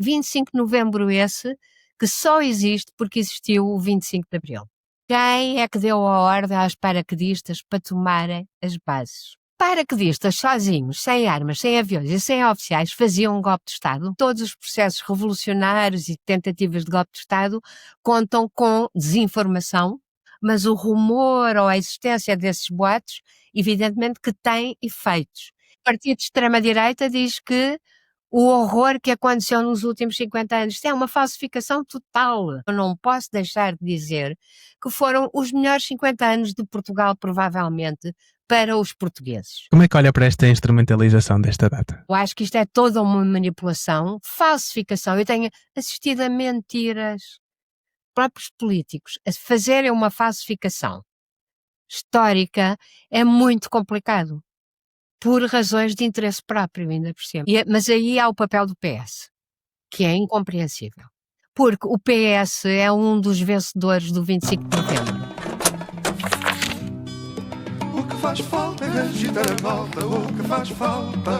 25 de novembro esse que só existe porque existiu o 25 de abril. Quem é que deu a ordem aos paraquedistas para tomarem as bases? Paraquedistas sozinhos, sem armas, sem aviões e sem oficiais, faziam um golpe de Estado. Todos os processos revolucionários e tentativas de golpe de Estado contam com desinformação, mas o rumor ou a existência desses boatos, evidentemente que tem efeitos. O partido de extrema-direita diz que o horror que aconteceu nos últimos 50 anos, isto é uma falsificação total. Eu não posso deixar de dizer que foram os melhores 50 anos de Portugal, provavelmente, para os portugueses. Como é que olha para esta instrumentalização desta data? Eu acho que isto é toda uma manipulação, falsificação. Eu tenho assistido a mentiras, próprios políticos, a fazerem uma falsificação histórica. É muito complicado. Por razões de interesse próprio, ainda por cima. Mas aí há o papel do PS, que é incompreensível. Porque o PS é um dos vencedores do 25 de novembro. O que faz falta é agitar a malta, o que faz falta.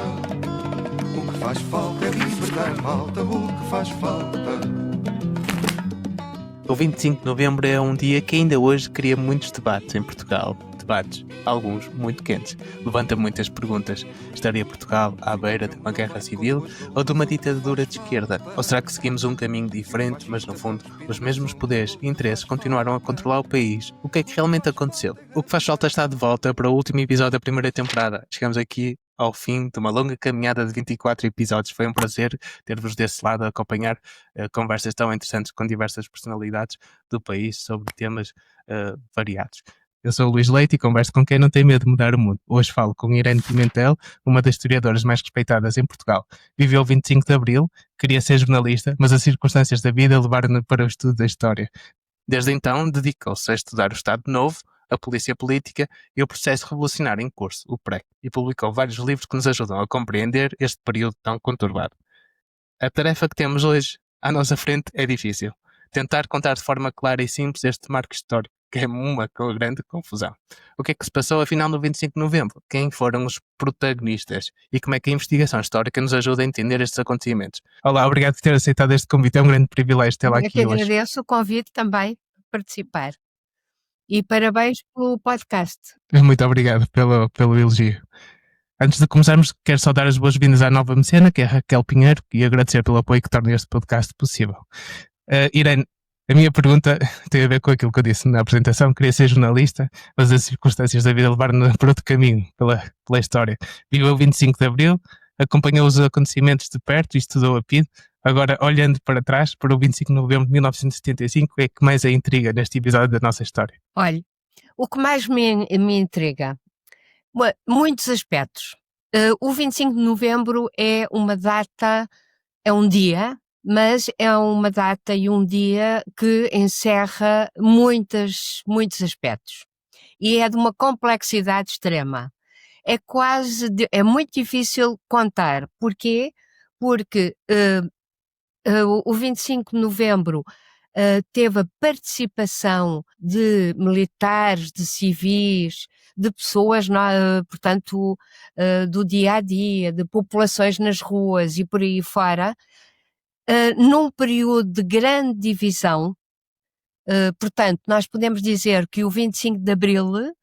O que faz falta é libertar a malta, o que faz falta. O 25 de novembro é um dia que ainda hoje cria muitos debates em Portugal. Debates, alguns muito quentes. Levanta muitas perguntas. Estaria Portugal à beira de uma guerra civil ou de uma ditadura de esquerda? Ou será que seguimos um caminho diferente, mas no fundo os mesmos poderes e interesses continuaram a controlar o país? O que é que realmente aconteceu? O que faz falta está de volta para o último episódio da primeira temporada. Chegamos aqui ao fim de uma longa caminhada de 24 episódios. Foi um prazer ter-vos desse lado a acompanhar conversas tão interessantes com diversas personalidades do país sobre temas variados. Eu sou o Luís Leite e converso com quem não tem medo de mudar o mundo. Hoje falo com Irene Pimentel, uma das historiadoras mais respeitadas em Portugal. Viveu o 25 de Abril, queria ser jornalista, mas as circunstâncias da vida levaram-na para o estudo da história. Desde então, dedicou-se a estudar o Estado Novo, a polícia política e o processo revolucionário em curso, o PREC, e publicou vários livros que nos ajudam a compreender este período tão conturbado. A tarefa que temos hoje à nossa frente é difícil. Tentar contar de forma clara e simples este marco histórico, que é uma grande confusão. O que é que se passou afinal no 25 de novembro? Quem foram os protagonistas? E como é que a investigação histórica nos ajuda a entender estes acontecimentos? Olá, obrigado por ter aceitado este convite. É um grande privilégio tê-la aqui hoje. Eu que agradeço o convite também para participar. E parabéns pelo podcast. Muito obrigado pelo elogio. Antes de começarmos, quero só dar as boas-vindas à nova mecena, que é a Raquel Pinheiro, e agradecer pelo apoio que torna este podcast possível. Irene, a minha pergunta tem a ver com aquilo que eu disse na apresentação. Queria ser jornalista, mas as circunstâncias da vida levaram-me para outro caminho, pela história. Viveu o 25 de Abril, acompanhou os acontecimentos de perto e estudou a PIDE. Agora, olhando para trás, para o 25 de novembro de 1975, o que é que mais a intriga neste episódio da nossa história? Olha, o que mais me intriga, muitos aspectos. O 25 de novembro é uma data, é um dia, mas é uma data e um dia que encerra muitos aspectos. E é de uma complexidade extrema. É muito difícil contar. Porquê? Porque o 25 de novembro teve a participação de militares, de civis, de pessoas, portanto, do dia a dia, de populações nas ruas e por aí fora, num período de grande divisão. Portanto, nós podemos dizer que o 25 de Abril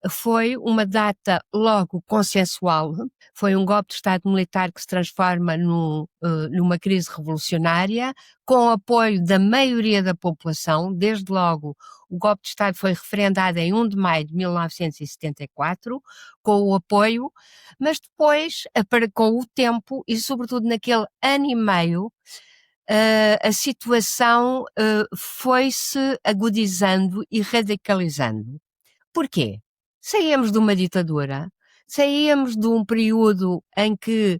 foi uma data logo consensual, foi um golpe de Estado militar que se transforma numa crise revolucionária, com o apoio da maioria da população. Desde logo, o golpe de Estado foi referendado em 1 de maio de 1974, com o apoio, mas depois, com o tempo, e sobretudo naquele ano e meio, a situação foi-se agudizando e radicalizando. Porquê? Saíamos de uma ditadura, saíamos de um período em que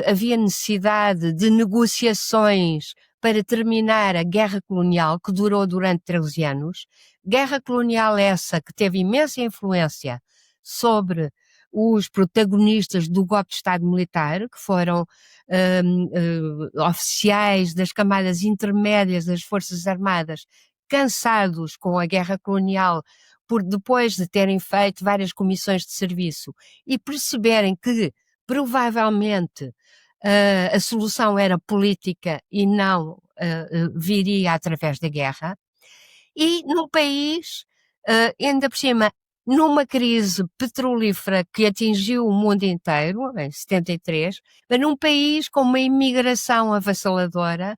havia necessidade de negociações para terminar a guerra colonial, que durou durante 13 anos, guerra colonial essa que teve imensa influência sobre os protagonistas do golpe de Estado militar, que foram oficiais das camadas intermédias das Forças Armadas, cansados com a guerra colonial, depois de terem feito várias comissões de serviço e perceberem que, provavelmente, a solução era política e não viria através da guerra. E num país, ainda por cima, numa crise petrolífera que atingiu o mundo inteiro, em 73, mas num país com uma imigração avassaladora,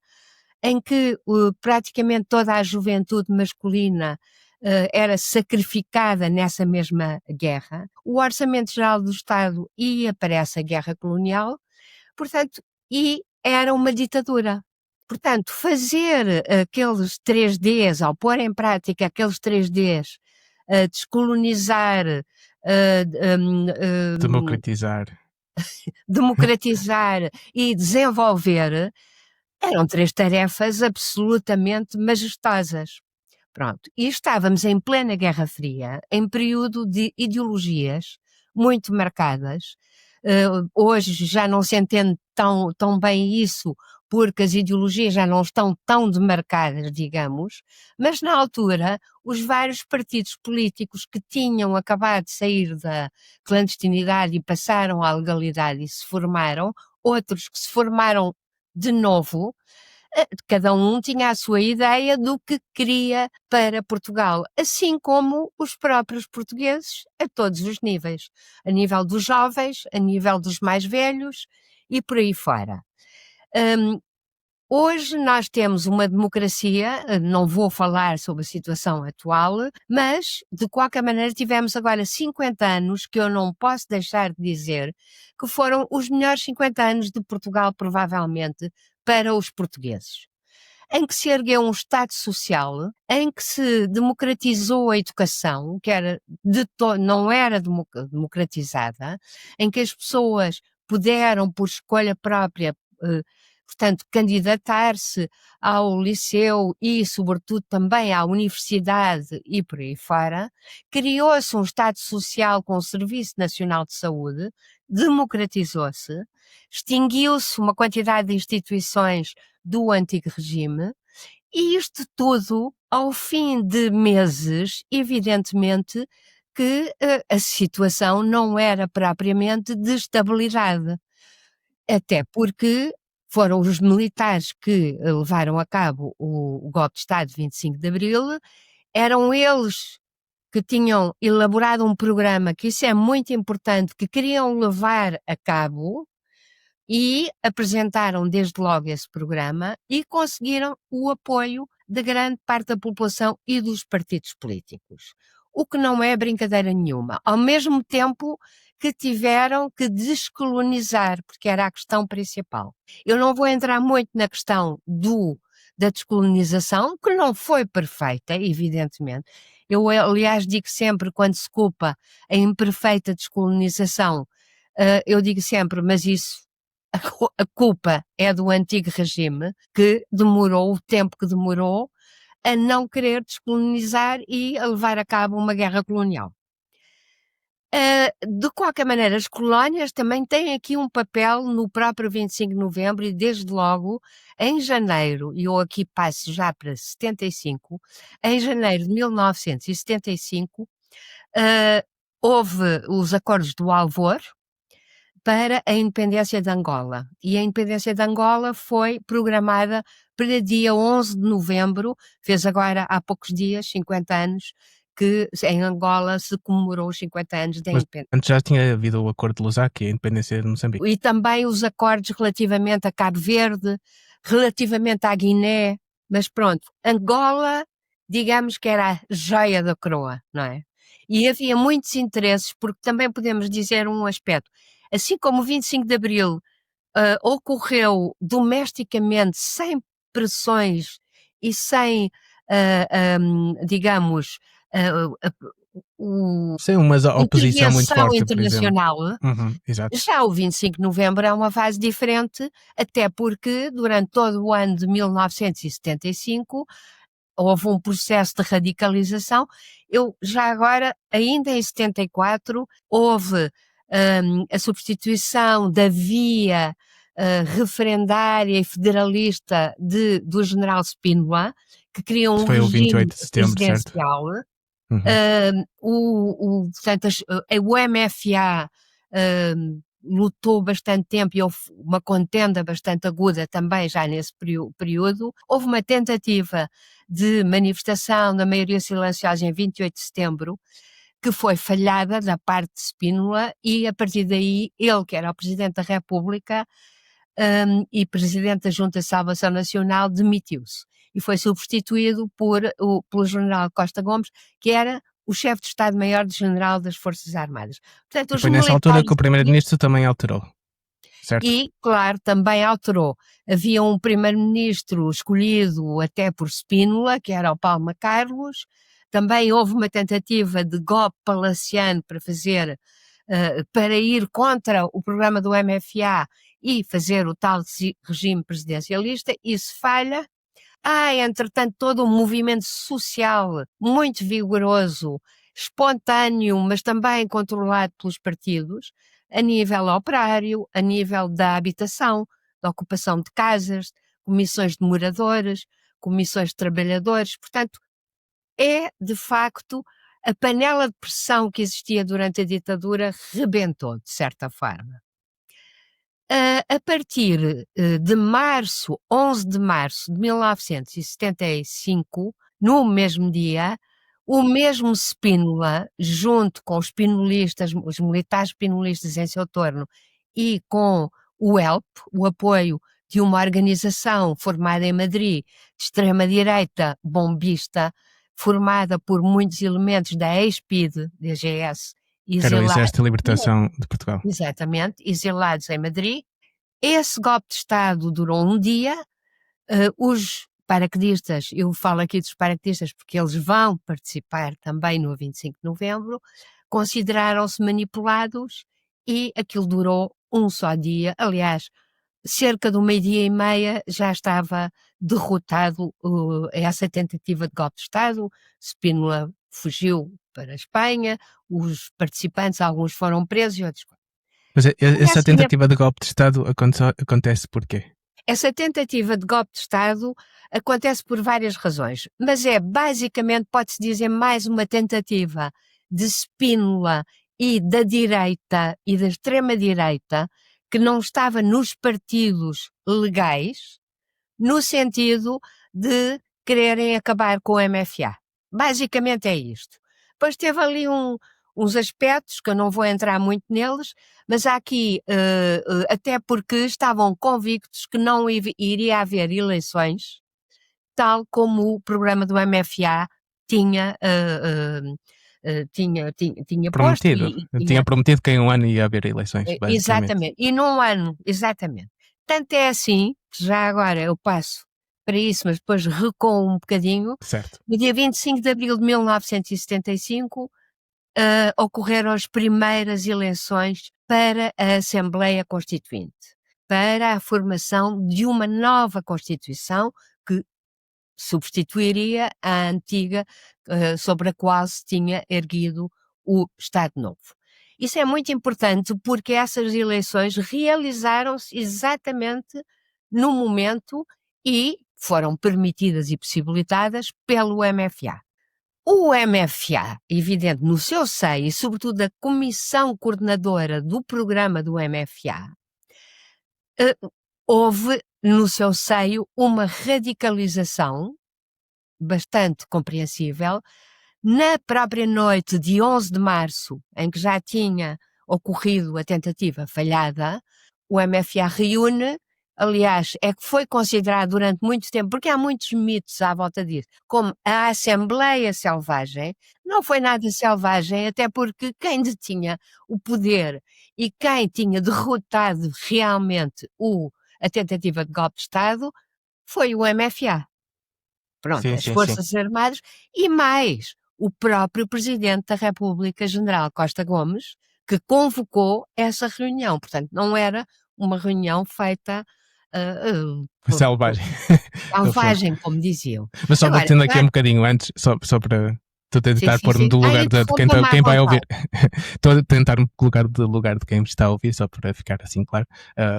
em que praticamente toda a juventude masculina era sacrificada nessa mesma guerra. O Orçamento Geral do Estado ia para essa guerra colonial, portanto, e era uma ditadura. Portanto, fazer aqueles 3Ds, ao pôr em prática aqueles 3Ds, descolonizar, democratizar e desenvolver, eram 3 tarefas absolutamente majestosas. Pronto, e estávamos em plena Guerra Fria, em período de ideologias muito marcadas. Hoje já não se entende tão bem isso, porque as ideologias já não estão tão demarcadas, digamos, mas na altura os vários partidos políticos que tinham acabado de sair da clandestinidade e passaram à legalidade e se formaram, outros que se formaram de novo, cada um tinha a sua ideia do que queria para Portugal, assim como os próprios portugueses a todos os níveis, a nível dos jovens, a nível dos mais velhos e por aí fora. Hoje nós temos uma democracia, não vou falar sobre a situação atual, mas de qualquer maneira tivemos agora 50 anos que eu não posso deixar de dizer que foram os melhores 50 anos de Portugal provavelmente para os portugueses, em que se ergueu um Estado social, em que se democratizou a educação, que era não era democratizada, em que as pessoas puderam, por escolha própria, portanto, candidatar-se ao liceu e, sobretudo, também à universidade e por aí fora. Criou-se um Estado Social com o Serviço Nacional de Saúde, democratizou-se, extinguiu-se uma quantidade de instituições do antigo regime, e isto tudo, ao fim de meses, evidentemente que a situação não era propriamente de estabilidade, até porque foram os militares que levaram a cabo o golpe de Estado de 25 de Abril, eram eles que tinham elaborado um programa, que isso é muito importante, que queriam levar a cabo, e apresentaram desde logo esse programa e conseguiram o apoio de grande parte da população e dos partidos políticos, o que não é brincadeira nenhuma. Ao mesmo tempo que tiveram que descolonizar, porque era a questão principal. Eu não vou entrar muito na questão da descolonização, que não foi perfeita, evidentemente. Eu, aliás, digo sempre, quando se culpa a imperfeita descolonização, eu digo sempre, mas isso, a culpa é do antigo regime, que demorou o tempo que demorou a não querer descolonizar e a levar a cabo uma guerra colonial. De qualquer maneira, as colónias também têm aqui um papel no próprio 25 de novembro e desde logo, em janeiro, e eu aqui passo já para 75, em janeiro de 1975, houve os acordos do Alvor para a independência de Angola. E a independência de Angola foi programada para dia 11 de novembro, fez agora há poucos dias, 50 anos, que em Angola se comemorou os 50 anos da independência. Antes já tinha havido o acordo de Lusaka, a independência de Moçambique. E também os acordos relativamente a Cabo Verde, relativamente à Guiné, mas pronto, Angola, digamos que era a joia da coroa, não é? E havia muitos interesses, porque também podemos dizer um aspecto, assim como o 25 de Abril ocorreu domesticamente, sem pressões e sem, digamos, sem uma oposição muito forte, internacional, exato. Já o 25 de novembro é uma fase diferente, até porque durante todo o ano de 1975 houve um processo de radicalização. Eu já agora, ainda em 74, houve a substituição da via referendária e federalista do general Spínola, que queria um regime presidencial. Portanto, o MFA lutou bastante tempo e houve uma contenda bastante aguda também já nesse período. Houve uma tentativa de manifestação da maioria silenciosa em 28 de setembro, que foi falhada da parte de Spínola, e a partir daí ele, que era o Presidente da República e Presidente da Junta de Salvação Nacional, demitiu-se e foi substituído pelo General Costa Gomes, que era o chefe de Estado-Maior-General das Forças Armadas. Portanto, Foi nessa altura que o Primeiro-Ministro também alterou, certo? E, claro, também alterou. Havia um Primeiro-Ministro escolhido até por Spínola, que era o Palma Carlos. Também houve uma tentativa de golpe palaciano para ir contra o programa do MFA e fazer o tal regime presidencialista. Isso falha. Há, entretanto, todo um movimento social muito vigoroso, espontâneo, mas também controlado pelos partidos, a nível operário, a nível da habitação, da ocupação de casas, comissões de moradores, comissões de trabalhadores. Portanto, é, de facto, a panela de pressão que existia durante a ditadura rebentou, de certa forma. A partir de 11 de março de 1975, no mesmo dia, o mesmo Spínola, junto com os spinolistas, os militares spinolistas em seu torno, e com o HELP, o apoio de uma organização formada em Madrid, de extrema-direita bombista, formada por muitos elementos da ex-PIDE, DGS, que era o Exército de Libertação de Portugal. Exatamente, exilados em Madrid. Esse golpe de Estado durou um dia. Os paraquedistas, eu falo aqui dos paraquedistas porque eles vão participar também no 25 de novembro, consideraram-se manipulados e aquilo durou um só dia. Aliás, cerca de 12h30 já estava derrotado essa tentativa de golpe de Estado. Spínola fugiu para a Espanha, os participantes, alguns foram presos e outros. Mas essa tentativa de golpe de Estado acontece por quê? Essa tentativa de golpe de Estado acontece por várias razões, mas basicamente, pode-se dizer, mais uma tentativa de Spínola e da direita e da extrema-direita, que não estava nos partidos legais, no sentido de quererem acabar com o MFA. Basicamente é isto. Depois teve ali uns aspectos, que eu não vou entrar muito neles, mas há aqui, até porque estavam convictos que não iria haver eleições, tal como o programa do MFA tinha prometido. Tinha prometido que em um ano ia haver eleições, basicamente. Exatamente, e num ano, exatamente. Tanto é assim, que já agora eu passo para isso, mas depois recuo um bocadinho. Certo. No dia 25 de abril de 1975, ocorreram as primeiras eleições para a Assembleia Constituinte, para a formação de uma nova Constituição que substituiria a antiga, sobre a qual se tinha erguido o Estado Novo. Isso é muito importante porque essas eleições realizaram-se exatamente no momento e foram permitidas e possibilitadas pelo MFA. O MFA, evidente, no seu seio, e sobretudo a comissão coordenadora do programa do MFA, houve no seu seio uma radicalização bastante compreensível. Na própria noite de 11 de março, em que já tinha ocorrido a tentativa falhada, o MFA reúne. Aliás, é que foi considerado durante muito tempo, porque há muitos mitos à volta disso, como a Assembleia Selvagem. Não foi nada selvagem, até porque quem detinha o poder e quem tinha derrotado realmente a tentativa de golpe de Estado foi o MFA. Pronto, as Forças Armadas e mais o próprio Presidente da República, General Costa Gomes, que convocou essa reunião. Portanto, não era uma reunião feita selvagem. Selvagem, como diziam. Mas só batendo aqui um bocadinho antes, só para Estou a tentar sim, pôr-me sim. do lugar de Interrompa-me à quem vai ouvir. vontade. Estou a tentar me colocar do lugar de quem está a ouvir, só para ficar assim claro.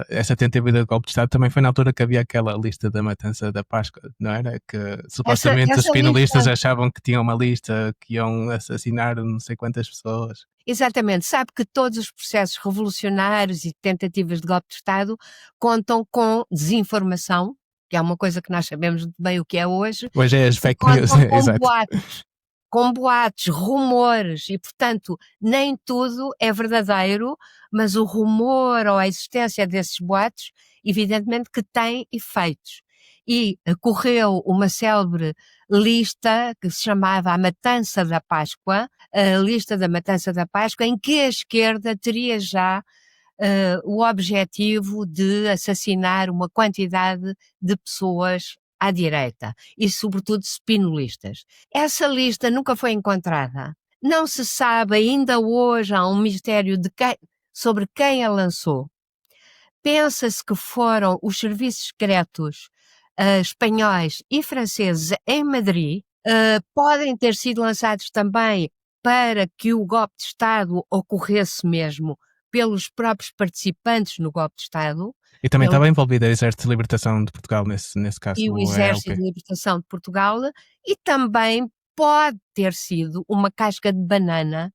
Essa tentativa de golpe de Estado também foi na altura que havia aquela lista da matança da Páscoa, não era? Que supostamente os Essa finalistas lista, achavam que tinham uma lista que iam assassinar não sei quantas pessoas. exatamente, sabe que todos os processos revolucionários e tentativas de golpe de Estado contam com desinformação, que é uma coisa que nós sabemos bem o que é hoje, Hoje é as e fake news, contam exato. com boatos, rumores, e portanto nem tudo é verdadeiro, mas o rumor ou a existência desses boatos, evidentemente que tem efeitos. E correu uma célebre lista que se chamava a Matança da Páscoa, a lista da Matança da Páscoa, em que a esquerda teria já o objetivo de assassinar uma quantidade de pessoas à direita e, sobretudo, spinolistas. Essa lista nunca foi encontrada. Não se sabe, ainda hoje há um mistério sobre quem a lançou. Pensa-se que foram os serviços secretos espanhóis e franceses em Madrid. Podem ter sido lançados também para que o golpe de Estado ocorresse mesmo pelos próprios participantes no golpe de Estado. E também estava envolvido o Exército de Libertação de Portugal nesse caso, E o o Exército ELP. de Libertação de Portugal, e também pode ter sido uma casca de banana,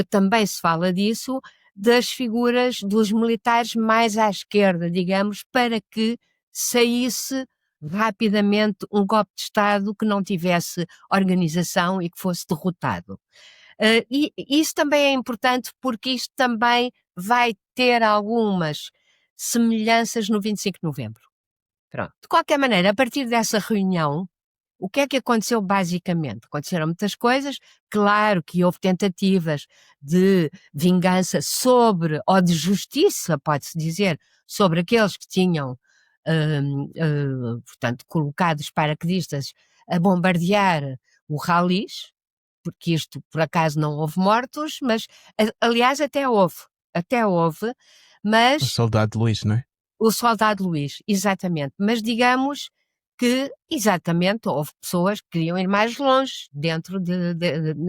também se fala disso, das figuras dos militares mais à esquerda, digamos, para que saísse rapidamente um golpe de Estado que não tivesse organização e que fosse derrotado. E isso também é importante porque isto também vai ter algumas semelhanças no 25 de novembro. Pronto. De qualquer maneira, a partir dessa reunião, o que é que aconteceu basicamente? Aconteceram muitas coisas, claro que houve tentativas de vingança ou de justiça, pode-se dizer, sobre aqueles que tinham, portanto, colocado os paraquedistas a bombardear o Ralis, porque isto, por acaso, não houve mortos, mas, aliás, até houve, O mas soldado Luís, não é? o soldado Luís, exatamente. Mas digamos que, exatamente, houve pessoas que queriam ir mais longe dentro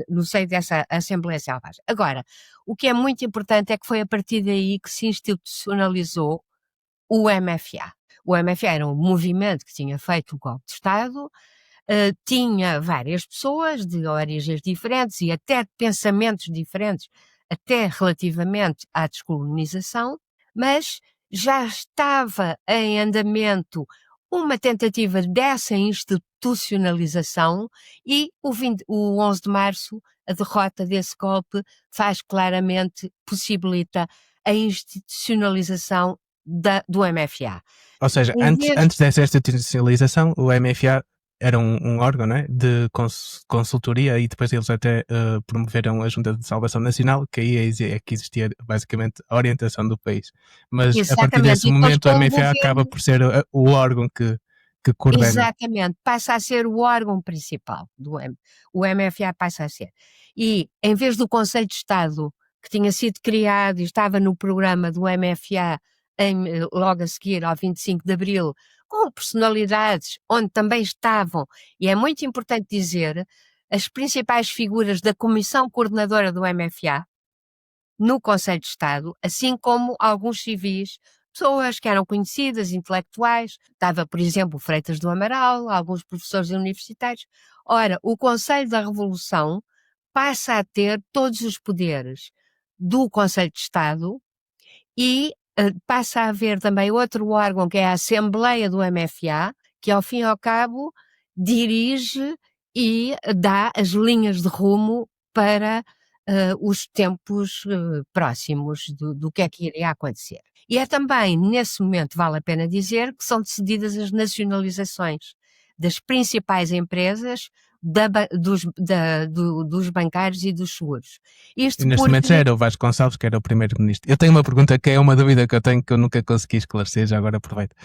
no seio dessa Assembleia Selvagem. Agora, o que é muito importante é que foi a partir daí que se institucionalizou o MFA. O MFA era um movimento que tinha feito o golpe de Estado, tinha várias pessoas de origens diferentes e até de pensamentos diferentes, até relativamente à descolonização, mas já estava em andamento uma tentativa dessa institucionalização e o 11 de março, a derrota desse golpe, possibilita a institucionalização do MFA. Ou seja, antes dessa institucionalização, o MFA era um órgão, não é? De consultoria, e depois eles até promoveram a Junta de Salvação Nacional, que aí é que existia basicamente a orientação do país. Mas a partir desse momento o MFA acaba por ser o órgão que coordena. Exatamente, passa a ser o órgão principal o MFA passa a ser. E em vez do Conselho de Estado, que tinha sido criado e estava no programa do MFA logo a seguir ao 25 de Abril, com personalidades onde também estavam, e é muito importante dizer, as principais figuras da Comissão Coordenadora do MFA no Conselho de Estado, assim como alguns civis, pessoas que eram conhecidas, intelectuais, estava, por exemplo, Freitas do Amaral, alguns professores universitários. Ora, o Conselho da Revolução passa a ter todos os poderes do Conselho de Estado e passa a haver também outro órgão, que é a Assembleia do MFA, que ao fim e ao cabo dirige e dá as linhas de rumo para os tempos próximos do que é que iria acontecer. E é também, nesse momento, vale a pena dizer, que são decididas as nacionalizações das principais empresas, dos bancários e dos seguros. E neste momento já era o Vasco Gonçalves, que era o primeiro-ministro. Eu tenho uma pergunta que é uma dúvida que eu tenho, que eu nunca consegui esclarecer, já agora aproveito.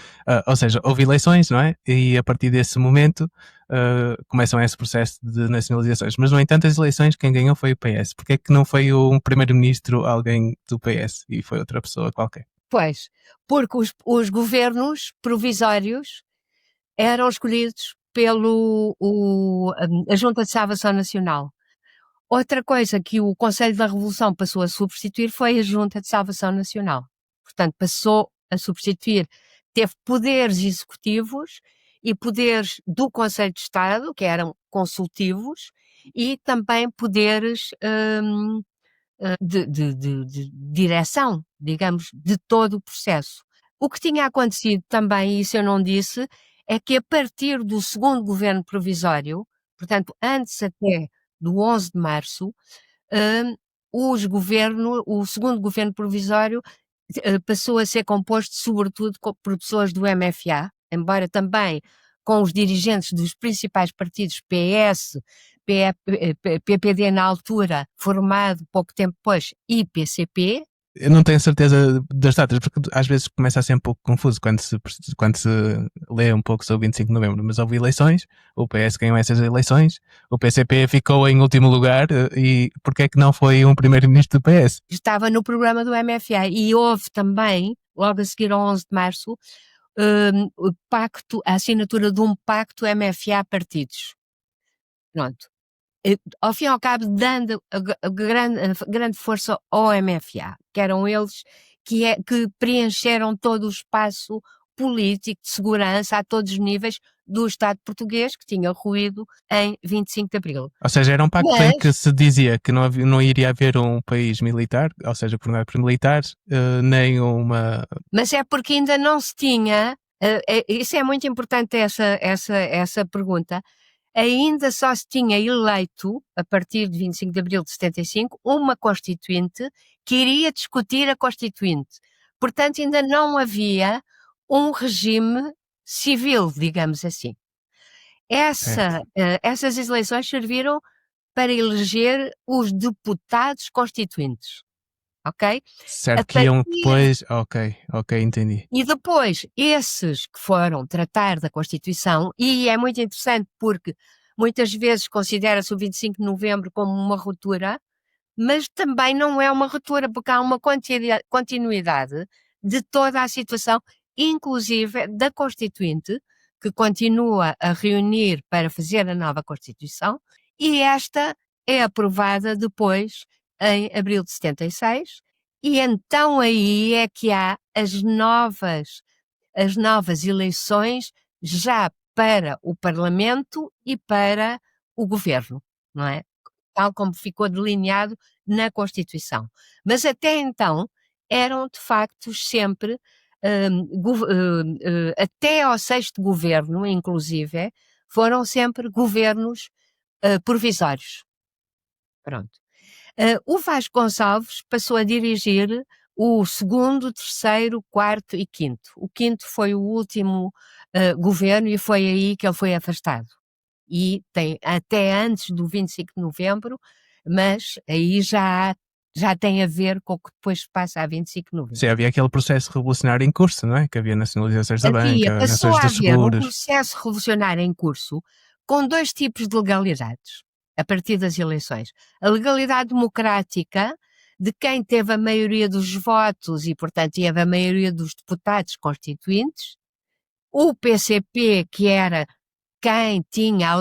Ou seja, houve eleições, não é? E a partir desse momento começam esse processo de nacionalizações. Mas, no entanto, as eleições, quem ganhou foi o PS. Porque é que não foi um primeiro-ministro alguém do PS e foi outra pessoa qualquer? Pois, porque os governos provisórios eram escolhidos a Junta de Salvação Nacional. Outra coisa que o Conselho da Revolução passou a substituir foi a Junta de Salvação Nacional. Portanto, passou a substituir, teve poderes executivos e poderes do Conselho de Estado, que eram consultivos, e também poderes de direção, digamos, de todo o processo. O que tinha acontecido também, e isso eu não disse, é que a partir do segundo governo provisório, portanto, antes até do 11 de março, o segundo governo provisório passou a ser composto sobretudo por pessoas do MFA, embora também com os dirigentes dos principais partidos PS, PPD na altura, formado pouco tempo depois, e PCP. Eu não tenho certeza das datas, porque às vezes começa a ser um pouco confuso quando se lê um pouco sobre o 25 de novembro, mas houve eleições, o PS ganhou essas eleições, o PCP ficou em último lugar, e porque é que não foi um primeiro-ministro do PS? Estava no programa do MFA e houve também, logo a seguir ao 11 de março, a assinatura de um pacto MFA-partidos. Pronto. Ao fim e ao cabo, dando a grande força ao MFA, que eram eles que preencheram todo o espaço político de segurança a todos os níveis do Estado português, que tinha ruído em 25 de Abril. Ou seja, era um pacto em que se dizia que não iria haver um país militar, ou seja, formado por militares, nem uma... Mas é porque ainda não se tinha, isso é muito importante essa pergunta, ainda só se tinha eleito, a partir de 25 de Abril de 75, uma Constituinte que iria discutir a Constituinte. Portanto, ainda não havia um regime civil, digamos assim. Essas eleições serviram para eleger os deputados constituintes. Ok? Certo, que iam depois... Ok, entendi. E depois, esses que foram tratar da Constituição, e é muito interessante porque muitas vezes considera-se o 25 de novembro como uma ruptura, mas também não é uma ruptura, porque há uma continuidade de toda a situação, inclusive da Constituinte, que continua a reunir para fazer a nova Constituição, e esta é aprovada depois, em abril de 76, e então aí é que há as novas eleições já para o Parlamento e para o Governo, não é? Tal como ficou delineado na Constituição. Mas até então eram de facto sempre, até ao sexto governo, inclusive, foram sempre governos provisórios. Pronto. O Vasco Gonçalves passou a dirigir o segundo, terceiro, quarto e quinto. O quinto foi o último governo e foi aí que ele foi afastado. E tem até antes do 25 de novembro, mas aí já tem a ver com o que depois se passa a 25 de novembro. Sim, havia aquele processo revolucionário em curso, não é? Que havia nacionalizações da banca, passou nações a dos haver um seguros. processo revolucionário em curso com dois tipos de legalidades a partir das eleições. A legalidade democrática de quem teve a maioria dos votos e, portanto, teve a maioria dos deputados constituintes. O PCP, que era quem tinha,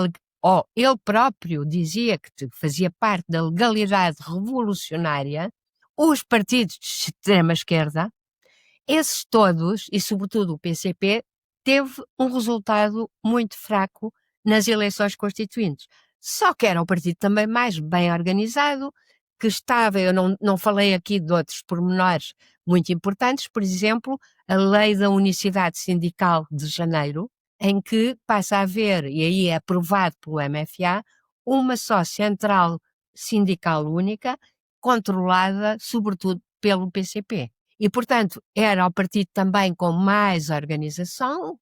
ele próprio dizia que fazia parte da legalidade revolucionária, os partidos de extrema-esquerda, esses todos, e sobretudo o PCP, teve um resultado muito fraco nas eleições constituintes. Só que era um partido também mais bem organizado, que estava, eu não falei aqui de outros pormenores muito importantes, por exemplo, a lei da unicidade sindical de janeiro, em que passa a haver, e aí é aprovado pelo MFA, uma só central sindical única, controlada sobretudo pelo PCP. E, portanto, era o partido também com mais organização,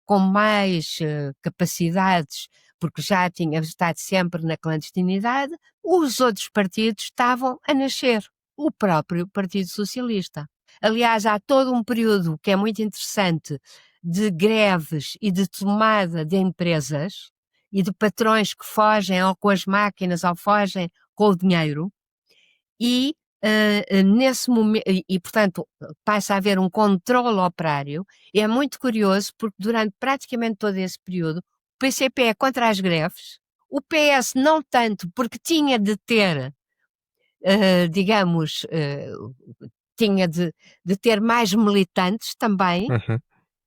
com mais capacidades, porque já tinha estado sempre na clandestinidade. Os outros partidos estavam a nascer, o próprio Partido Socialista. Aliás, há todo um período que é muito interessante de greves e de tomada de empresas e de patrões que fogem ou com as máquinas ou fogem com o dinheiro e nesse momento, portanto passa a haver um controle operário, e é muito curioso porque durante praticamente todo esse período o PCP é contra as greves, o PS não tanto, porque tinha de ter, digamos, tinha de ter mais militantes também, Uhum.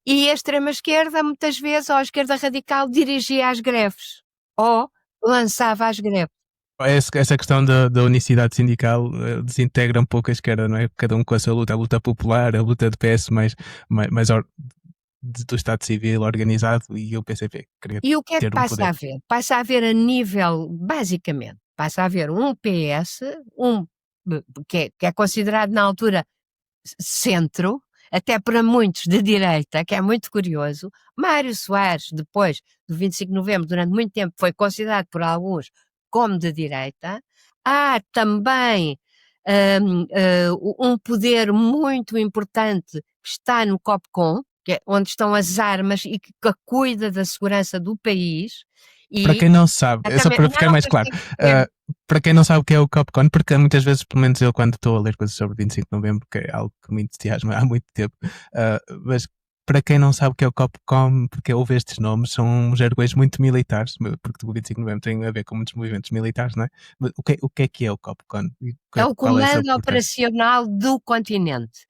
e a extrema-esquerda, muitas vezes, ou a esquerda radical, dirigia as greves, ou lançava as greves. Essa questão da unicidade sindical desintegra um pouco a esquerda, não é? Cada um com a sua luta, a luta popular, a luta de PS do Estado Civil organizado, e o PCP queria E o que é que ter um passa a poder. haver? Passa a haver a nível, basicamente, passa a haver um PS, que é considerado na altura centro, até para muitos de direita, que é muito curioso. Mário Soares, depois do 25 de novembro, durante muito tempo foi considerado por alguns como de direita. Há também um poder muito importante que está no COPCON, que é onde estão as armas e que cuida da segurança do país. Para E quem não sabe, é só também, para ficar não, mais mas claro, tem que dizer, para quem não sabe o que é o CopCon, porque muitas vezes, pelo menos eu, quando estou a ler coisas sobre 25 de novembro, que é algo que me entusiasma há muito tempo, mas para quem não sabe o que é o CopCon, porque ouve estes nomes, são uns jargões muito militares, porque o 25 de novembro tem a ver com muitos movimentos militares, não é? Mas o que é o CopCon? E é o qual é a sua Comando importância? Operacional do Continente,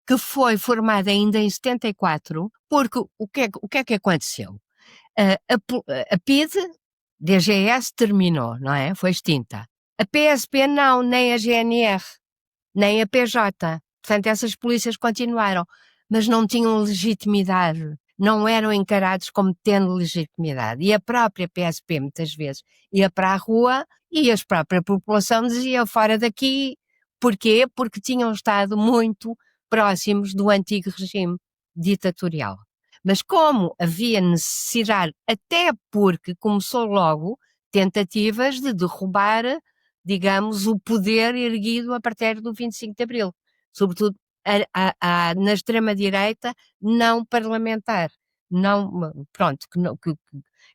que foi formada ainda em 74, porque o que é que aconteceu? A PIDE, DGS, terminou, não é? Foi extinta. A PSP não, nem a GNR, nem a PJ. Portanto, essas polícias continuaram, mas não tinham legitimidade, não eram encarados como tendo legitimidade. E a própria PSP, muitas vezes, ia para a rua e a própria população dizia fora daqui. Porquê? Porque tinham estado muito próximos do antigo regime ditatorial. Mas como havia necessidade, até porque começou logo tentativas de derrubar, digamos, o poder erguido a partir do 25 de Abril, sobretudo na extrema-direita não parlamentar, não, pronto,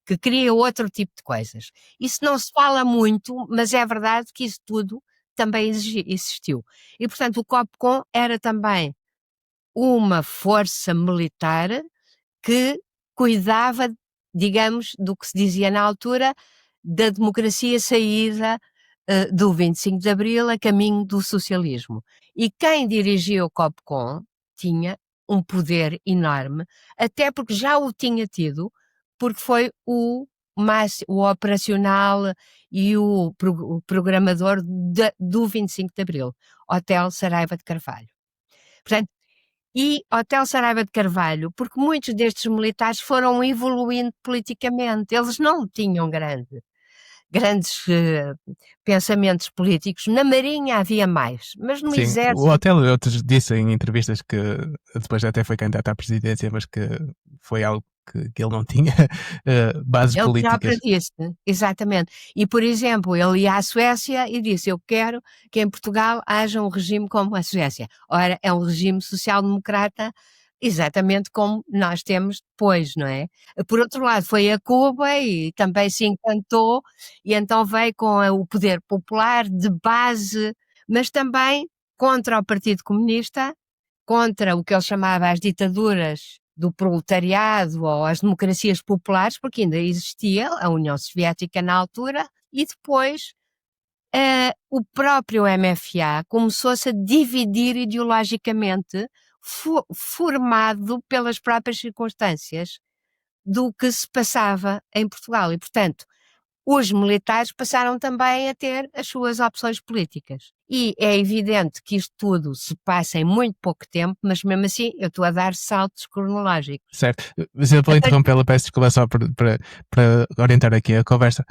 que cria outro tipo de coisas. Isso não se fala muito, mas é verdade que isso tudo também existiu. E, portanto, o COPCON era também uma força militar que cuidava, digamos, do que se dizia na altura, da democracia saída do 25 de Abril a caminho do socialismo. E quem dirigia o COPCON tinha um poder enorme, até porque já o tinha tido, porque foi o operacional e o programador do 25 de Abril, Hotel Saraiva de Carvalho. Portanto, e Hotel Saraiva de Carvalho, porque muitos destes militares foram evoluindo politicamente, eles não tinham grandes pensamentos políticos. Na Marinha havia mais, mas no Sim, o Exército. Hotel outros disse em entrevistas que depois até foi candidato à presidência, mas que foi algo que ele não tinha bases Ele próprio políticas. disse, exatamente. E, por exemplo, ele ia à Suécia e disse: Eu quero que em Portugal haja um regime como a Suécia. Ora, é um regime social-democrata, exatamente como nós temos depois, não é? Por outro lado, foi a Cuba e também se encantou, e então veio com o poder popular de base, mas também contra o Partido Comunista, contra o que ele chamava as ditaduras do proletariado ou as democracias populares, porque ainda existia a União Soviética na altura, e depois o próprio MFA começou-se a dividir ideologicamente, formado pelas próprias circunstâncias do que se passava em Portugal. E, portanto, os militares passaram também a ter as suas opções políticas. E é evidente que isto tudo se passa em muito pouco tempo, mas mesmo assim eu estou a dar saltos cronológicos. Certo, mas eu vou interrompê-la, peço desculpa só para orientar aqui a conversa.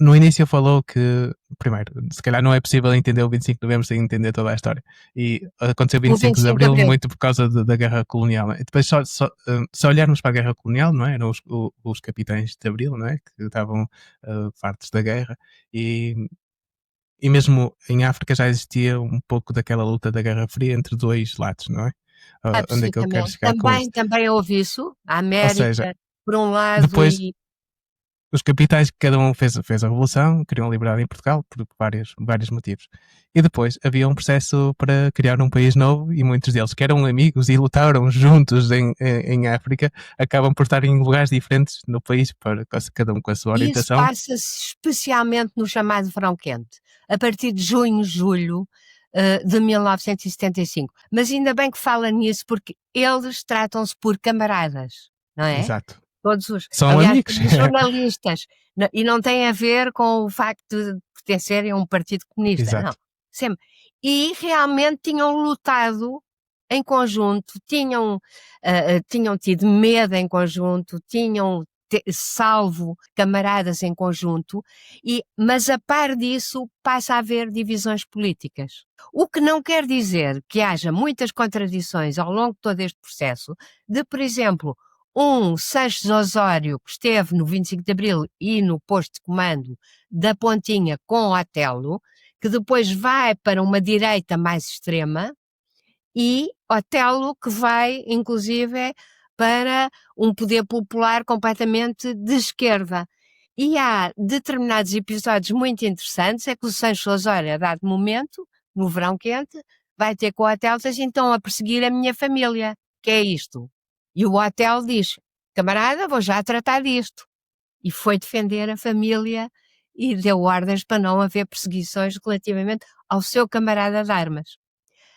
No início falou que, primeiro, se calhar não é possível entender o 25 de novembro sem entender toda a história. E aconteceu o O 25 de 25 de abril Abril. muito por causa da guerra colonial. Não é? E depois, só olharmos para a guerra colonial, não é? Eram os capitães de abril, não é? Que estavam fartos da guerra. E mesmo em África já existia um pouco daquela luta da Guerra Fria entre dois lados, não é? Onde é que eu quero Absolutamente. chegar com isto? Também houve isso, a Ou seja, América por um lado depois e os capitais, cada um fez a revolução, queriam a liberdade em Portugal por vários motivos. E depois havia um processo para criar um país novo e muitos deles que eram amigos e lutaram juntos em África, acabam por estar em lugares diferentes no país, cada um com a sua E isso orientação. passa-se especialmente no chamado verão quente, a partir de junho, julho de 1975. Mas ainda bem que fala nisso, porque eles tratam-se por camaradas, não é? Exato. Todos os, São aliás, amigos. todos os jornalistas, e não tem a ver com o facto de pertencerem a um partido comunista, Exato. não, sempre. E realmente tinham lutado em conjunto, tinham tido medo em conjunto, tinham salvo camaradas em conjunto, mas a par disso passa a haver divisões políticas. O que não quer dizer que haja muitas contradições ao longo de todo este processo, de, por exemplo, Sanches Osório, que esteve no 25 de Abril e no posto de comando da Pontinha com Otelo, que depois vai para uma direita mais extrema, e Otelo que vai, inclusive, para um poder popular completamente de esquerda. E há determinados episódios muito interessantes, é que o Sanches Osório, a dado momento, no verão quente, vai ter com o Otelo, então a perseguir a minha família, que é isto. E o Otelo diz, camarada, vou já tratar disto. E foi defender a família e deu ordens para não haver perseguições relativamente ao seu camarada de armas.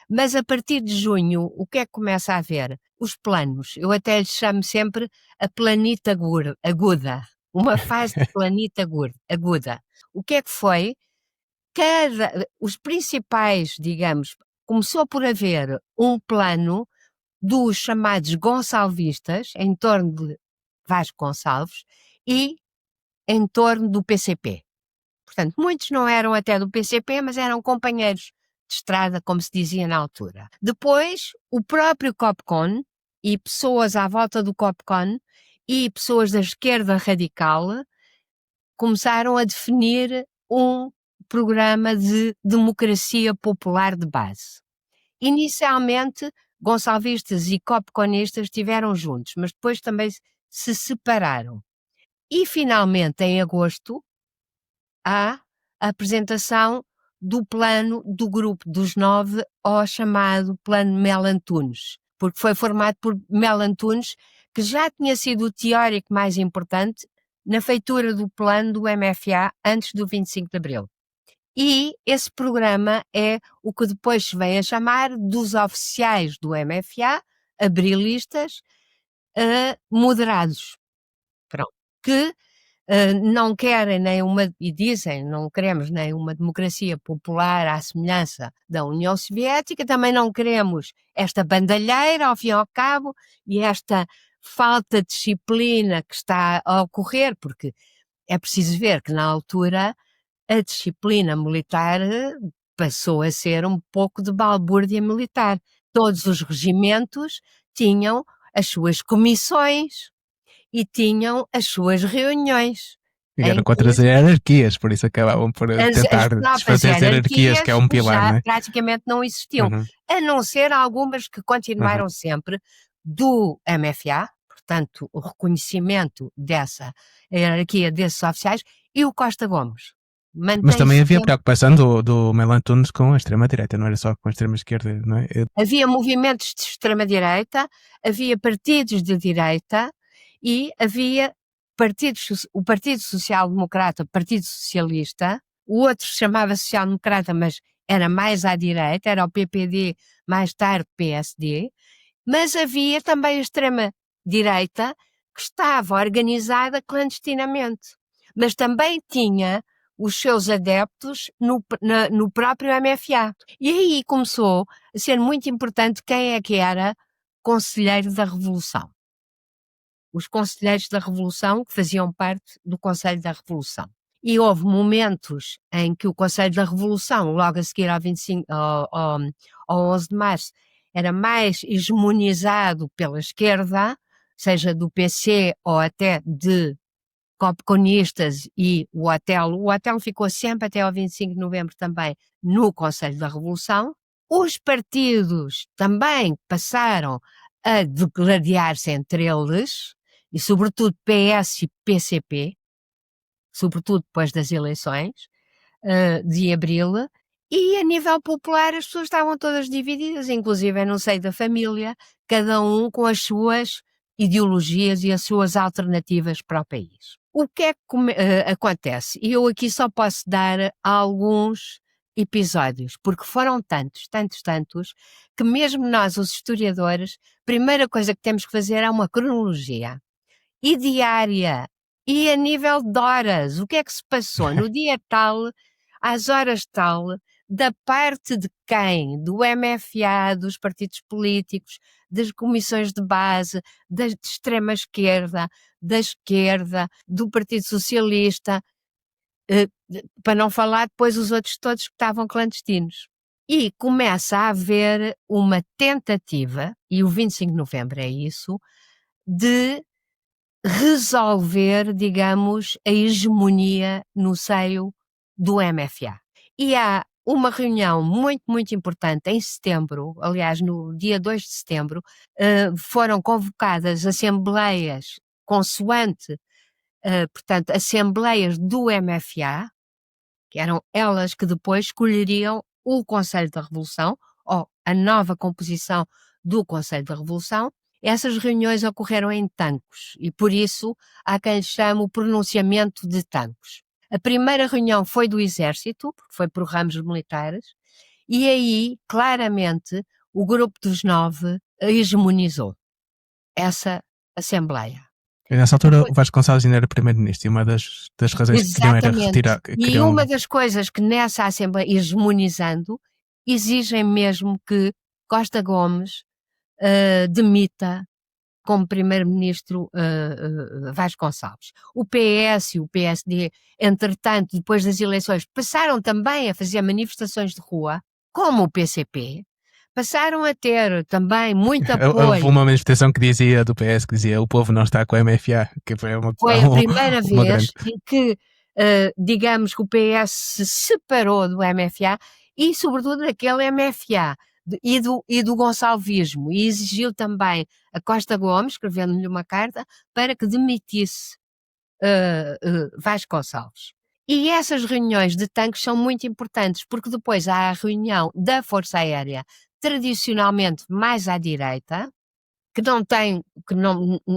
Mas a partir de junho, o que é que começa a haver? Os planos. Eu até lhes chamo sempre a planita aguda. Uma fase de planita aguda. O que é que foi? Os principais, digamos, começou por haver um plano dos chamados gonçalvistas, em torno de Vasco Gonçalves, e em torno do PCP. Portanto, muitos não eram até do PCP, mas eram companheiros de estrada, como se dizia na altura. Depois, o próprio COPCON e pessoas à volta do COPCON e pessoas da esquerda radical começaram a definir um programa de democracia popular de base. Inicialmente, gonçalvistas e copconistas estiveram juntos, mas depois também se separaram. E, finalmente, em agosto, há a apresentação do plano do grupo dos 9 ao chamado Plano Mel Antunes, porque foi formado por Mel Antunes, que já tinha sido o teórico mais importante na feitura do plano do MFA antes do 25 de Abril. E esse programa é o que depois se vem a chamar dos oficiais do MFA, abrilistas, moderados. Pronto. Que não querem e dizem, não queremos nem uma democracia popular à semelhança da União Soviética, também não queremos esta bandalheira, ao fim e ao cabo, e esta falta de disciplina que está a ocorrer, porque é preciso ver que na altura a disciplina militar passou a ser um pouco de balbúrdia militar. Todos os regimentos tinham as suas comissões e tinham as suas reuniões. E eram contra as hierarquias, por isso acabavam por tentar desfazer as hierarquias, que é um pilar, já não é? praticamente não existiam, a não ser algumas que continuaram sempre do MFA, portanto, o reconhecimento dessa hierarquia desses oficiais, e o Costa Gomes. Mas também havia preocupação do Mel Antunes com a extrema-direita, não era só com a extrema-esquerda, não é? Havia movimentos de extrema-direita, havia partidos de direita e havia o Partido Social Democrata, Partido Socialista, o outro se chamava Social Democrata, mas era mais à direita, era o PPD, mais tarde PSD, mas havia também a extrema-direita que estava organizada clandestinamente, mas também tinha os seus adeptos no próprio MFA. E aí começou a ser muito importante quem é que era conselheiro da Revolução. Os conselheiros da Revolução que faziam parte do Conselho da Revolução. E houve momentos em que o Conselho da Revolução, logo a seguir ao 11 de Março, era mais hegemonizado pela esquerda, seja do PC ou até de copconistas e o Otelo. O Otelo ficou sempre até ao 25 de Novembro também no Conselho da Revolução. Os partidos também passaram a degladiar-se entre eles, e sobretudo PS e PCP, sobretudo depois das eleições de abril, e a nível popular as pessoas estavam todas divididas, inclusive no seio da família, cada um com as suas ideologias e as suas alternativas para o país. O que é que acontece? E eu aqui só posso dar alguns episódios, porque foram tantos, que mesmo nós, os historiadores, a primeira coisa que temos que fazer é uma cronologia. E diária, e a nível de horas, o que é que se passou no dia tal, às horas tal, da parte de quem? Do MFA, dos partidos políticos, das comissões de base, da extrema-esquerda, da esquerda, do Partido Socialista, para não falar depois os outros todos que estavam clandestinos. E começa a haver uma tentativa, e o 25 de novembro é isso, de resolver, digamos, a hegemonia no seio do MFA. E há uma reunião muito, muito importante em setembro, aliás, no dia 2 de setembro, foram convocadas assembleias consoante, portanto, assembleias do MFA, que eram elas que depois escolheriam o Conselho da Revolução, ou a nova composição do Conselho da Revolução. Essas reuniões ocorreram em Tancos e, por isso, há quem lhe chame o pronunciamento de Tancos. A primeira reunião foi do Exército, porque foi por ramos militares, e aí, claramente, o Grupo dos 9 hegemonizou essa Assembleia. E nessa altura o Vasconcelos ainda era primeiro-ministro e uma das razões que queriam era retirar... E uma das coisas que nessa Assembleia, hegemonizando, exigem mesmo que Costa Gomes demita como primeiro-ministro Vasconcelos. O PS e o PSD, entretanto, depois das eleições, passaram também a fazer manifestações de rua, como o PCP, passaram a ter também muito apoio. Houve uma manifestação que dizia, do PS, que dizia o povo não está com a MFA, que foi a primeira vez em que, digamos, que o PS se separou do MFA e, sobretudo, daquele MFA e do gonçalvismo, e exigiu também a Costa Gomes, escrevendo-lhe uma carta, para que demitisse Vasconcelos. E essas reuniões de Tancos são muito importantes, porque depois há a reunião da Força Aérea, tradicionalmente mais à direita, que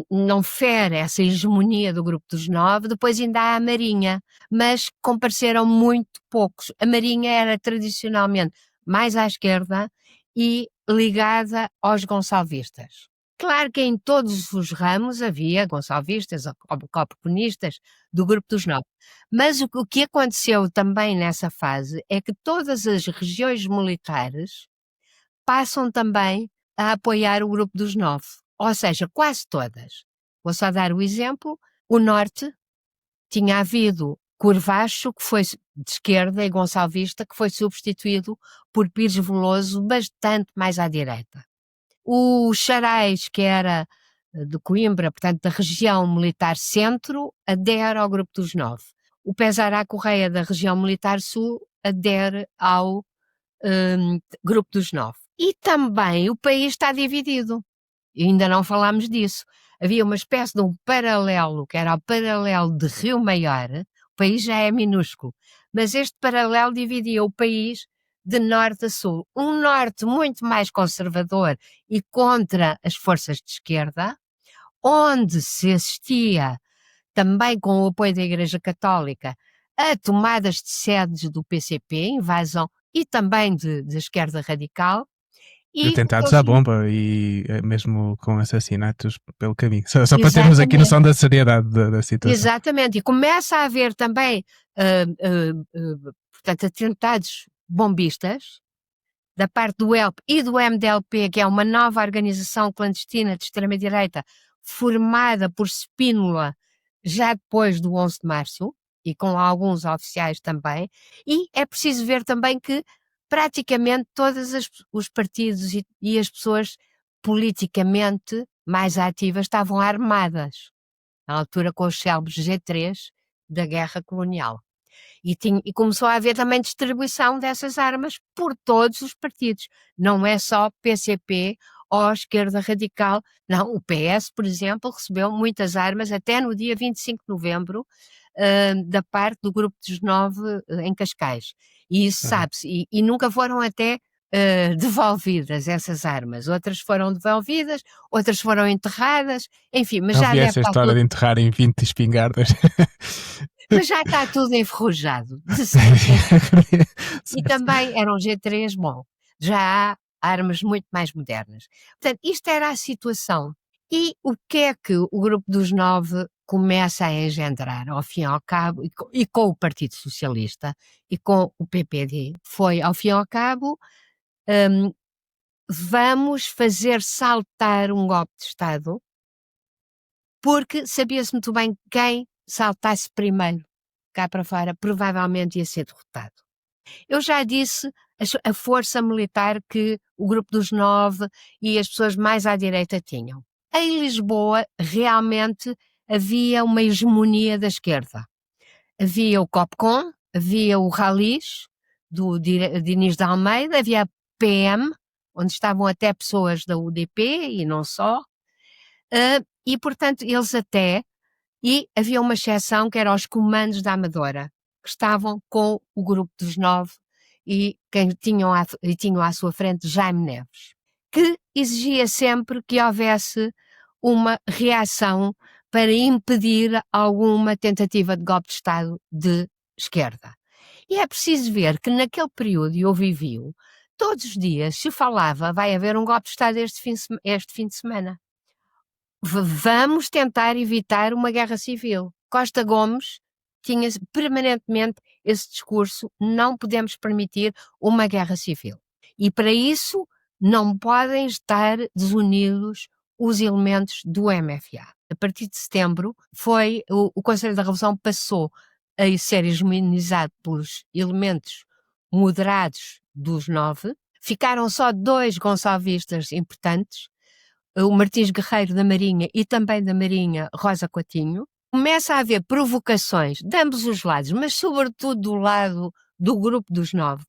não fere essa hegemonia do Grupo dos 9, depois ainda há a Marinha, mas compareceram muito poucos. A Marinha era tradicionalmente mais à esquerda e ligada aos gonçalvistas. Claro que em todos os ramos havia gonçalvistas, oportunistas do Grupo dos 9, mas o que aconteceu também nessa fase é que todas as regiões militares passam também a apoiar o Grupo dos 9, ou seja, quase todas. Vou só dar o exemplo: o Norte tinha havido Corvacho, que foi de esquerda, e Gonçalvista, que foi substituído por Pires Veloso, bastante mais à direita. O Xarais, que era de Coimbra, portanto da região militar centro, adere ao Grupo dos 9. O Pesará Correia, da região militar sul, adere ao Grupo dos 9. E também o país está dividido. E ainda não falámos disso. Havia uma espécie de um paralelo, que era o paralelo de Rio Maior. O país já é minúsculo, mas este paralelo dividia o país de norte a sul. Um norte muito mais conservador e contra as forças de esquerda, onde se assistia, também com o apoio da Igreja Católica, a tomadas de sedes do PCP, invasão, e também da esquerda radical. E atentados à bomba e mesmo com assassinatos pelo caminho. Só para termos aqui noção da seriedade da situação. Exatamente, e começa a haver também portanto, atentados bombistas da parte do ELP e do MDLP, que é uma nova organização clandestina de extrema-direita formada por Spínola já depois do 11 de março e com alguns oficiais também. E é preciso ver também que praticamente todos os partidos e as pessoas politicamente mais ativas estavam armadas, na altura com os célebres G3 da guerra colonial. E começou a haver também distribuição dessas armas por todos os partidos, não é só PCP ou a esquerda radical, não, o PS, por exemplo, recebeu muitas armas até no dia 25 de novembro, da parte do grupo dos 9 em Cascais. E isso sabe-se. E nunca foram até devolvidas essas armas. Outras foram devolvidas, outras foram enterradas, enfim, mas Não já vi deve essa estar história tudo, de enterrarem 20 espingardas. mas já está tudo enferrujado, de certeza. E também era um G3, bom, já há armas muito mais modernas. Portanto, isto era a situação. E o que é que o grupo dos 9 começa a engendrar, ao fim e ao cabo, e com o Partido Socialista e com o PPD? Foi, ao fim e ao cabo, vamos fazer saltar um golpe de Estado, porque sabia-se muito bem que quem saltasse primeiro cá para fora provavelmente ia ser derrotado. Eu já disse a força militar que o grupo dos 9 e as pessoas mais à direita tinham. Em Lisboa, realmente havia uma hegemonia da esquerda. Havia o COPCON, havia o Ralis, do Diniz de Almeida, havia a PM, onde estavam até pessoas da UDP e não só, e portanto eles até, e havia uma exceção que era os comandos da Amadora, que estavam com o grupo dos 9 e quem tinham à sua frente Jaime Neves, que exigia sempre que houvesse uma reação para impedir alguma tentativa de golpe de Estado de esquerda. E é preciso ver que naquele período, e eu vivi-o, todos os dias se falava, vai haver um golpe de Estado este fim de semana. Vamos tentar evitar uma guerra civil. Costa Gomes tinha permanentemente esse discurso, não podemos permitir uma guerra civil. E para isso não podem estar desunidos os elementos do MFA. A partir de setembro, o Conselho da Revolução passou a ser hegemonizado pelos elementos moderados dos 9. Ficaram só 2 gonçalvistas importantes, o Martins Guerreiro da Marinha e também da Marinha Rosa Coutinho. Começa a haver provocações de ambos os lados, mas sobretudo do lado do grupo dos 9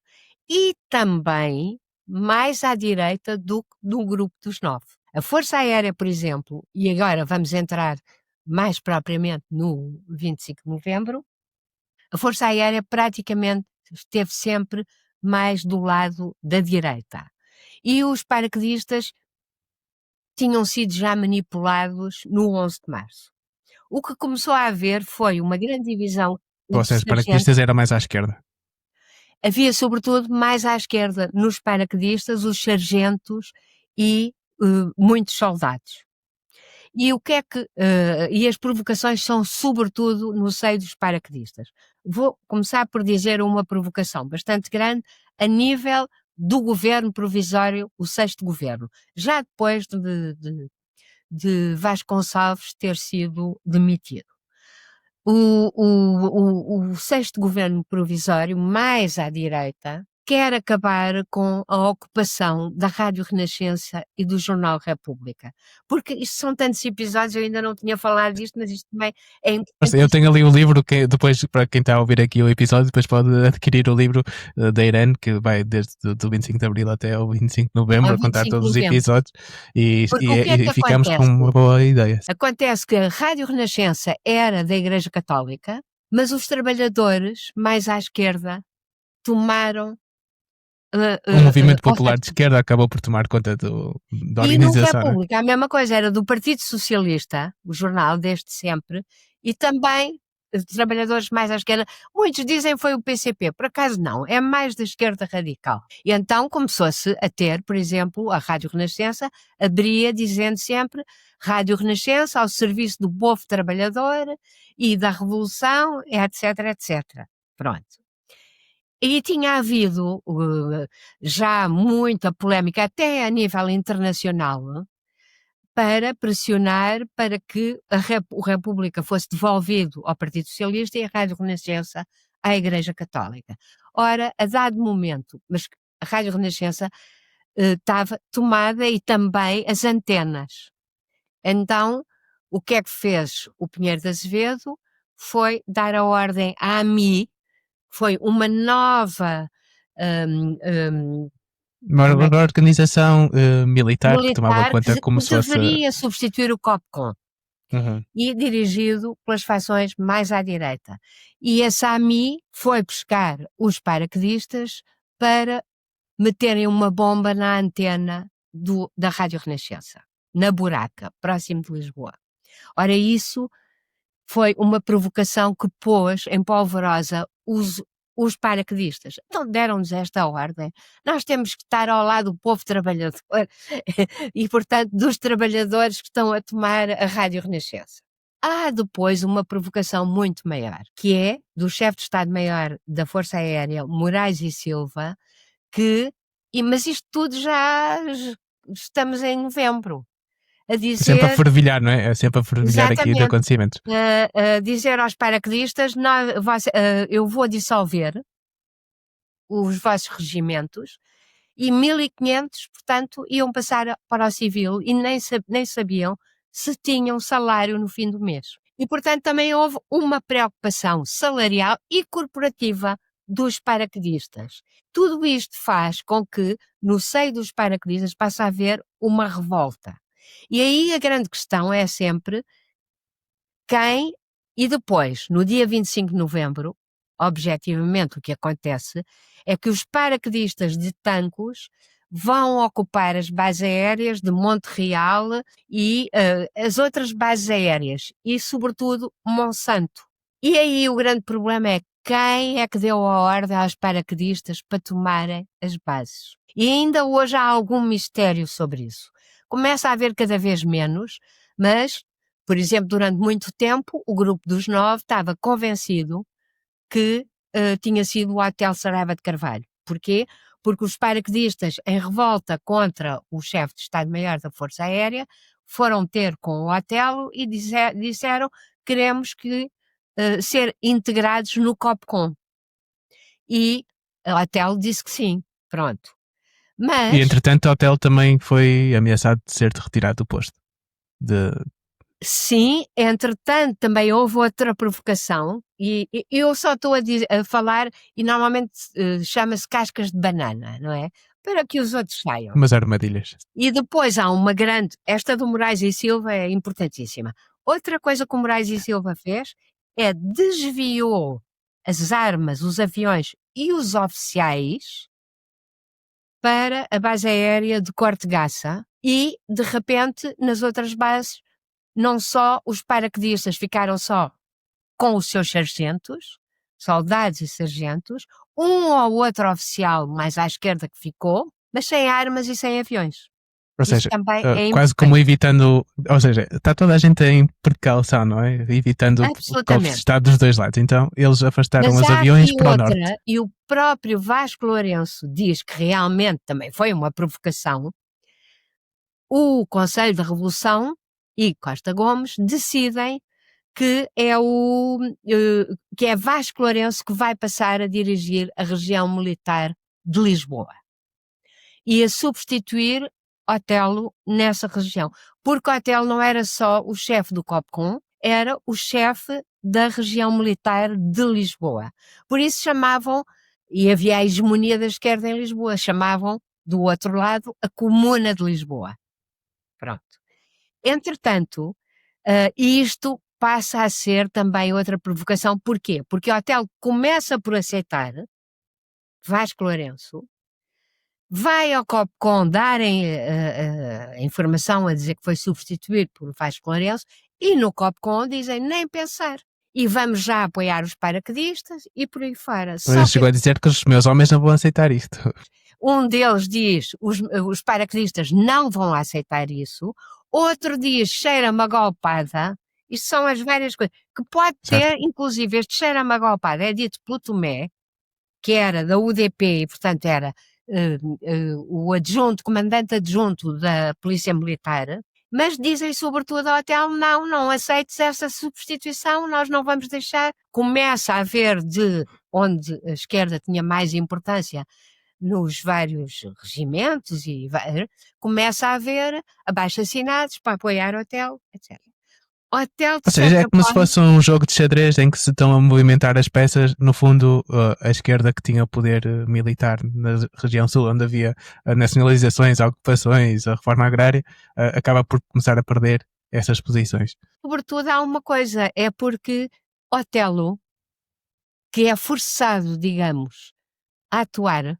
e também mais à direita do grupo dos 9. A Força Aérea, por exemplo, e agora vamos entrar mais propriamente no 25 de novembro, a Força Aérea praticamente esteve sempre mais do lado da direita. E os paraquedistas tinham sido já manipulados no 11 de março. O que começou a haver foi uma grande divisão Ou seja, os paraquedistas era mais à esquerda. Havia sobretudo mais à esquerda nos paraquedistas os sargentos e muitos soldados. E o que é que e as provocações são sobretudo no seio dos paraquedistas. Vou começar por dizer uma provocação bastante grande a nível do governo provisório, o 6º governo, já depois de Vasconcelos ter sido demitido. O 6º governo provisório, mais à direita, quer acabar com a ocupação da Rádio Renascença e do Jornal República. Porque isto são tantos episódios, eu ainda não tinha falado disto, mas isto também é importante. Eu tenho ali o livro, que depois, para quem está a ouvir aqui o episódio, depois pode adquirir o livro da Irene, que vai desde o 25 de Abril até o 25 de Novembro, a contar todos os episódios, e ficamos com uma boa ideia. Acontece que a Rádio Renascença era da Igreja Católica, mas os trabalhadores mais à esquerda tomaram o movimento popular de esquerda acabou por tomar conta da organização. E no República, a mesma coisa, era do Partido Socialista, o jornal desde sempre, e também trabalhadores mais à esquerda. Muitos dizem foi o PCP, por acaso não, é mais da esquerda radical. E então começou-se a ter, por exemplo, a Rádio Renascença abria dizendo sempre Rádio Renascença ao serviço do povo trabalhador e da revolução, etc, etc. Pronto. E tinha havido já muita polémica, até a nível internacional, para pressionar para que o República fosse devolvido ao Partido Socialista e a Rádio Renascença à Igreja Católica. Ora, a dado momento, mas a Rádio Renascença estava tomada e também as antenas. Então, o que é que fez o Pinheiro de Azevedo? Foi dar a ordem à AMI, foi uma nova uma organização militar que tomava conta, como se fosse... deveria substituir o COPCON. e dirigido pelas facções mais à direita. E a SAMI foi buscar os paraquedistas para meterem uma bomba na antena da Rádio Renascença, na Buraca, próximo de Lisboa. Ora, isso foi uma provocação que pôs em polvorosa os paraquedistas. Então deram-nos esta ordem. Nós temos que estar ao lado do povo trabalhador e, portanto, dos trabalhadores que estão a tomar a Rádio Renascença. Há depois uma provocação muito maior, que é do chefe de Estado-Maior da Força Aérea, Moraes e Silva, mas isto tudo já estamos em novembro. A dizer, sempre a fervilhar, não é? É sempre a fervilhar aqui de acontecimentos. Dizer aos paraquedistas, eu vou dissolver os vossos regimentos e 1.500, portanto, iam passar para o civil e nem sabiam se tinham salário no fim do mês. E, portanto, também houve uma preocupação salarial e corporativa dos paraquedistas. Tudo isto faz com que, no seio dos paraquedistas, passe a haver uma revolta. E aí a grande questão é sempre e depois, no dia 25 de novembro, objetivamente o que acontece é que os paraquedistas de Tancos vão ocupar as bases aéreas de Monte Real e as outras bases aéreas e, sobretudo, Monsanto. E aí o grande problema é quem é que deu a ordem aos paraquedistas para tomarem as bases. E ainda hoje há algum mistério sobre isso. Começa a haver cada vez menos, mas, por exemplo, durante muito tempo, o grupo dos 9 estava convencido que tinha sido o Hotel Saraiva de Carvalho. Porquê? Porque os paraquedistas, em revolta contra o chefe de Estado-Maior da Força Aérea, foram ter com o Otelo e disseram que queremos ser integrados no COPCOM. E o Otelo disse que sim, pronto. Mas, e entretanto o hotel também foi ameaçado de ser retirado do posto. Sim, entretanto também houve outra provocação e eu só estou a falar e normalmente chama-se cascas de banana, não é? Para que os outros saiam. Umas armadilhas. E depois há uma grande, esta do Moraes e Silva é importantíssima. Outra coisa que o Moraes e Silva fez é desviou as armas, os aviões e os oficiais para a base aérea de Cortegaça e, de repente, nas outras bases, não só os paraquedistas ficaram só com os seus sargentos, soldados e sargentos, um ou outro oficial mais à esquerda que ficou, mas sem armas e sem aviões. Ou seja, é quase como evitando, ou seja, está toda a gente em precaução, não é? Evitando o golpe de Estado dos dois lados. Então, eles afastaram os aviões para o norte. E o próprio Vasco Lourenço diz que realmente também foi uma provocação. O Conselho da Revolução e Costa Gomes decidem que é Vasco Lourenço que vai passar a dirigir a região militar de Lisboa e a substituir Otelo nessa região, porque Otelo não era só o chefe do COPCOM, era o chefe da região militar de Lisboa. Por isso chamavam, e havia a hegemonia da esquerda em Lisboa, chamavam do outro lado a Comuna de Lisboa. Pronto. Entretanto, isto passa a ser também outra provocação. Porquê? Porque o Otelo começa por aceitar Vasco Lourenço, vai ao COPCOM darem a informação a dizer que foi substituído por Vasco Lourenço e no COPCOM dizem nem pensar. E vamos já apoiar os paraquedistas e por aí fora. Mas chegou a dizer que os meus homens não vão aceitar isto. Um deles diz os paraquedistas não vão aceitar isso. Outro diz cheira-me a golpada. Isto são as várias coisas. Que pode ter, inclusive, este cheira-me a golpada é dito pelo Tomé, que era da UDP e, portanto, era o comandante adjunto da Polícia Militar, mas dizem sobretudo ao hotel, não aceites essa substituição, nós não vamos deixar. Começa a haver onde a esquerda tinha mais importância nos vários regimentos e começa a haver abaixo-assinados para apoiar o hotel, etc. Ou seja, é como se fosse um jogo de xadrez em que se estão a movimentar as peças. No fundo, a esquerda que tinha o poder militar na região sul, onde havia nacionalizações, ocupações, a reforma agrária, acaba por começar a perder essas posições? Sobretudo há uma coisa, é porque Otelo, que é forçado, digamos, a atuar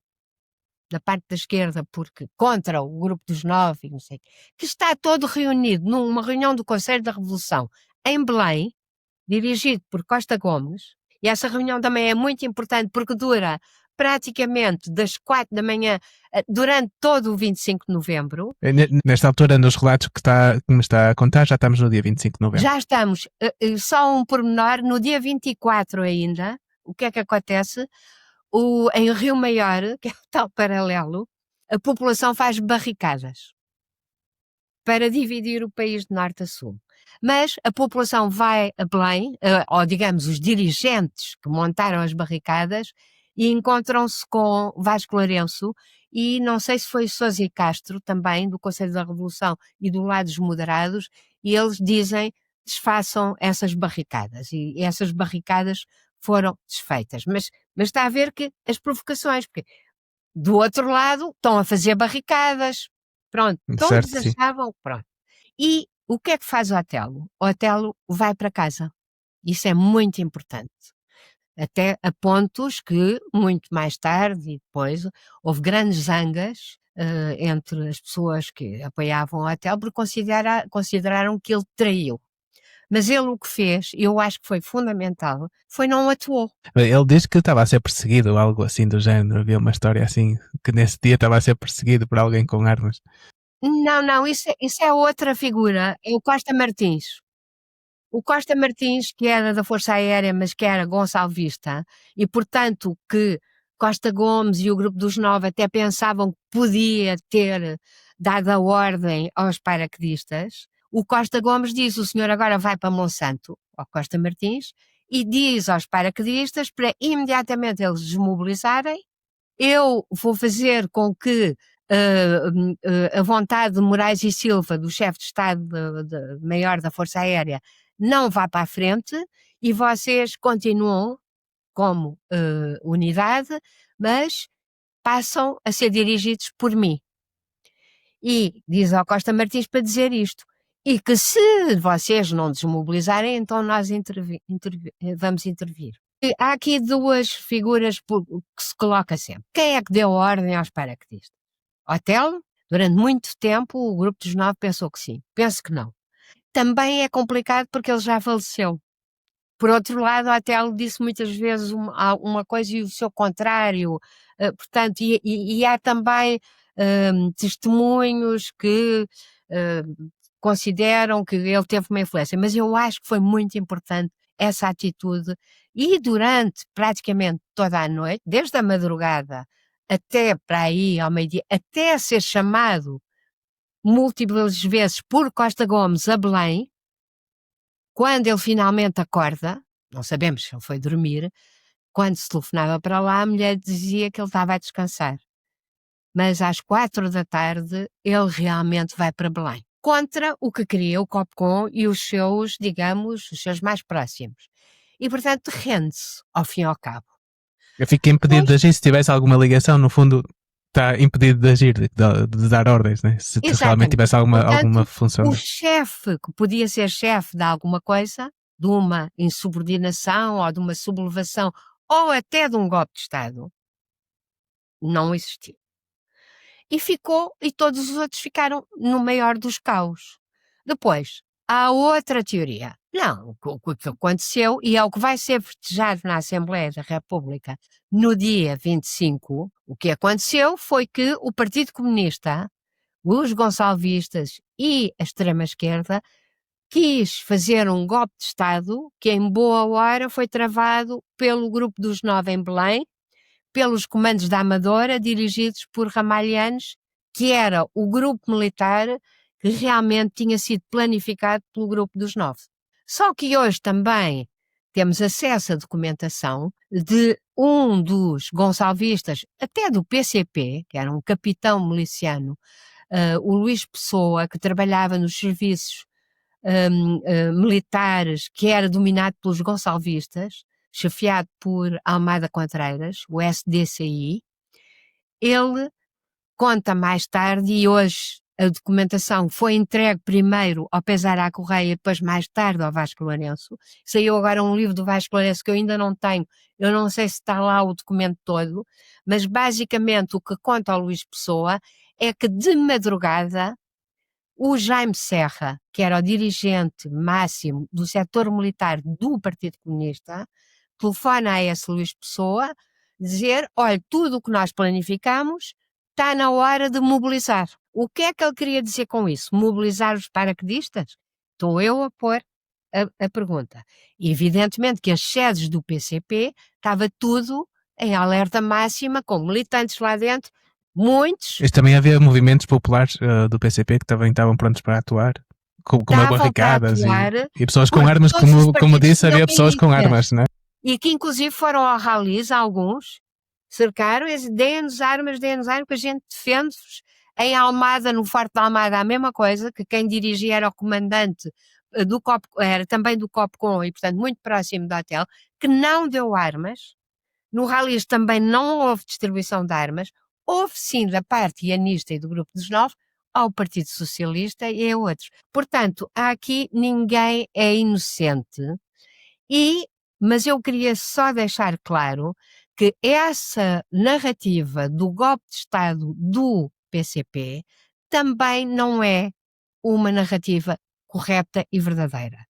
da parte da esquerda, porque contra o grupo dos nove, e não sei, que está todo reunido numa reunião do Conselho da Revolução em Belém, dirigido por Costa Gomes, e essa reunião também é muito importante porque dura praticamente das 4 da manhã durante todo o 25 de novembro. Nesta altura, nos relatos que me está a contar, já estamos no dia 25 de novembro. Já estamos, só um pormenor, no dia 24 ainda, o que é que acontece? Em Rio Maior, que é o tal paralelo, a população faz barricadas para dividir o país de norte a sul. Mas a população vai a Belém, ou digamos os dirigentes que montaram as barricadas, e encontram-se com Vasco Lourenço e não sei se foi Sousa e Castro também, do Conselho da Revolução e do lado dos moderados, e eles dizem desfaçam essas barricadas, e essas barricadas foram desfeitas. Mas está a ver que as provocações, porque do outro lado estão a fazer barricadas, pronto, todos Certo, sim. achavam, pronto. E o que é que faz o Otelo? O Otelo vai para casa. Isso é muito importante. Até a pontos que, muito mais tarde e depois, houve grandes zangas entre as pessoas que apoiavam o Otelo porque consideraram que ele traiu. Mas ele o que fez, eu acho que foi fundamental, foi não atuou. Ele diz que estava a ser perseguido, algo assim do género. Havia uma história assim, que nesse dia estava a ser perseguido por alguém com armas. Não, isso é outra figura, é o Costa Martins. O Costa Martins, que era da Força Aérea, mas que era gonçalvista, e portanto que Costa Gomes e o Grupo dos Nove até pensavam que podia ter dado a ordem aos paraquedistas, o Costa Gomes diz, o senhor agora vai para Monsanto, ao Costa Martins, e diz aos paraquedistas para imediatamente eles desmobilizarem, eu vou fazer com que a vontade de Moraes e Silva, do chefe de Estado-Maior da Força Aérea, não vá para a frente e vocês continuam como unidade, mas passam a ser dirigidos por mim. E diz ao Costa Martins para dizer isto. E que se vocês não desmobilizarem, então nós vamos intervir. E há aqui duas figuras que se coloca sempre. Quem é que deu ordem aos paraquedistas? Otelo? Durante muito tempo o Grupo dos Nove pensou que sim. Penso que não. Também é complicado porque ele já faleceu. Por outro lado, Otelo disse muitas vezes uma coisa e o seu contrário. Portanto, e há também testemunhos que consideram que ele teve uma influência. Mas eu acho que foi muito importante essa atitude. E durante praticamente toda a noite, desde a madrugada até para aí ao meio-dia, até ser chamado múltiplas vezes por Costa Gomes a Belém, quando ele finalmente acorda, não sabemos se ele foi dormir, quando se telefonava para lá, a mulher dizia que ele estava a descansar. Mas às 4 da tarde, ele realmente vai para Belém. Contra o que queria o Copcom e os seus, digamos, os seus mais próximos. E, portanto, rende-se, ao fim e ao cabo. Eu fico impedido de agir se tivesse alguma ligação, no fundo está impedido de agir, de dar ordens, né? Se realmente tivesse alguma função. O chefe, que podia ser chefe de alguma coisa, de uma insubordinação ou de uma sublevação ou até de um golpe de Estado, não existiu. E todos os outros ficaram no maior dos caos. Depois, há outra teoria. Não, o que aconteceu, e é o que vai ser festejado na Assembleia da República no dia 25, o que aconteceu foi que o Partido Comunista, os gonçalvistas e a extrema-esquerda quis fazer um golpe de Estado que em boa hora foi travado pelo Grupo dos Nove em Belém, pelos comandos da Amadora, dirigidos por Ramalhianes, que era o grupo militar que realmente tinha sido planificado pelo Grupo dos Nove. Só que hoje também temos acesso à documentação de um dos gonçalvistas, até do PCP, que era um capitão miliciano, o Luís Pessoa, que trabalhava nos serviços militares, que era dominado pelos gonçalvistas, chefiado por Almada Contreiras, o SDCI. Ele conta mais tarde, e hoje a documentação foi entregue primeiro ao Pesar à Correia e depois mais tarde ao Vasco Lourenço. Saiu agora um livro do Vasco Lourenço que eu ainda não tenho, eu não sei se está lá o documento todo, mas basicamente o que conta ao Luís Pessoa é que de madrugada o Jaime Serra, que era o dirigente máximo do setor militar do Partido Comunista, telefona a esse Luís Pessoa, dizer, olha, tudo o que nós planificamos está na hora de mobilizar. O que é que ele queria dizer com isso? Mobilizar os paraquedistas? Estou eu a pôr a pergunta. E evidentemente que as sedes do PCP estava tudo em alerta máxima, com militantes lá dentro, muitos. Mas também havia movimentos populares do PCP que também estavam prontos para atuar, com barricadas e pessoas com armas, como disse, havia pessoas com armas, não é? E que inclusive foram ao ralis, alguns, cercaram e dizem, deem-nos armas, que a gente defende-vos. Em Almada, no Forte de Almada, a mesma coisa, que quem dirigia era o comandante do era também do Copcom e, portanto, muito próximo do hotel, que não deu armas. No ralis também não houve distribuição de armas. Houve sim da parte ianista e do Grupo dos Nove ao Partido Socialista e a outros. Portanto, aqui ninguém é inocente. Mas eu queria só deixar claro que essa narrativa do golpe de Estado do PCP também não é uma narrativa correta e verdadeira.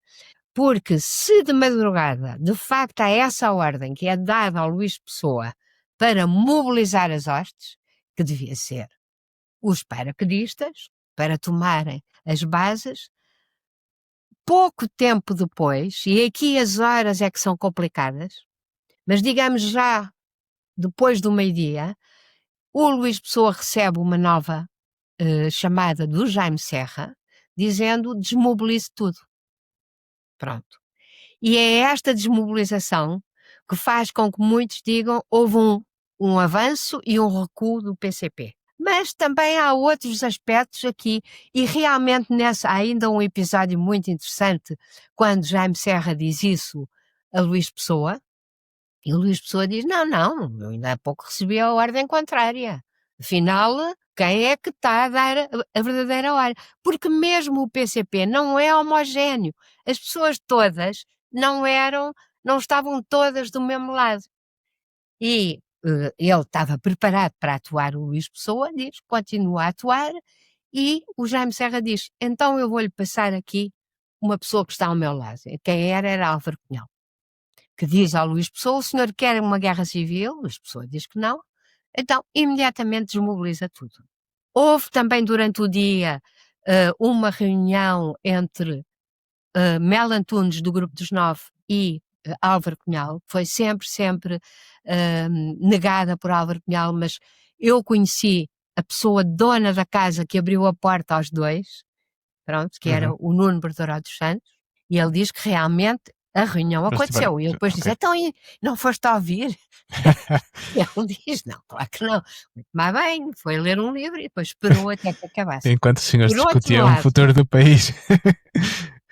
Porque se de madrugada, de facto, há essa ordem que é dada ao Luís Pessoa para mobilizar as hostes, que devia ser os paraquedistas, para tomarem as bases, pouco tempo depois, e aqui as horas é que são complicadas, mas digamos já depois do meio-dia, o Luís Pessoa recebe uma nova chamada do Jaime Serra, dizendo desmobilize tudo. Pronto. E é esta desmobilização que faz com que muitos digam houve um avanço e um recuo do PCP. Mas também há outros aspectos aqui, e realmente há ainda um episódio muito interessante, quando Jaime Serra diz isso a Luís Pessoa, e o Luís Pessoa diz, não, eu ainda há pouco recebi a ordem contrária. Afinal, quem é que está a dar a verdadeira ordem? Porque mesmo o PCP não é homogéneo. As pessoas todas não estavam todas do mesmo lado. E ele estava preparado para atuar, o Luís Pessoa diz, continua a atuar, e o Jaime Serra diz, então eu vou-lhe passar aqui uma pessoa que está ao meu lado. Quem era Álvaro Cunhal, que diz ao Luís Pessoa, o senhor quer uma guerra civil? O Luís Pessoa diz que não, então imediatamente desmobiliza tudo. Houve também durante o dia uma reunião entre Mel Antunes do Grupo dos Nove e Álvaro Cunhal, foi sempre negada por Álvaro Cunhal, mas eu conheci a pessoa dona da casa que abriu a porta aos dois, pronto, que era o Nuno Bertoró dos Santos, e ele diz que realmente a reunião aconteceu. E ele depois diz, então não foste a ouvir? E ele diz, não, claro que não. Foi tomar banho, foi ler um livro e depois esperou até que acabasse. Enquanto os senhores discutiam o futuro do país.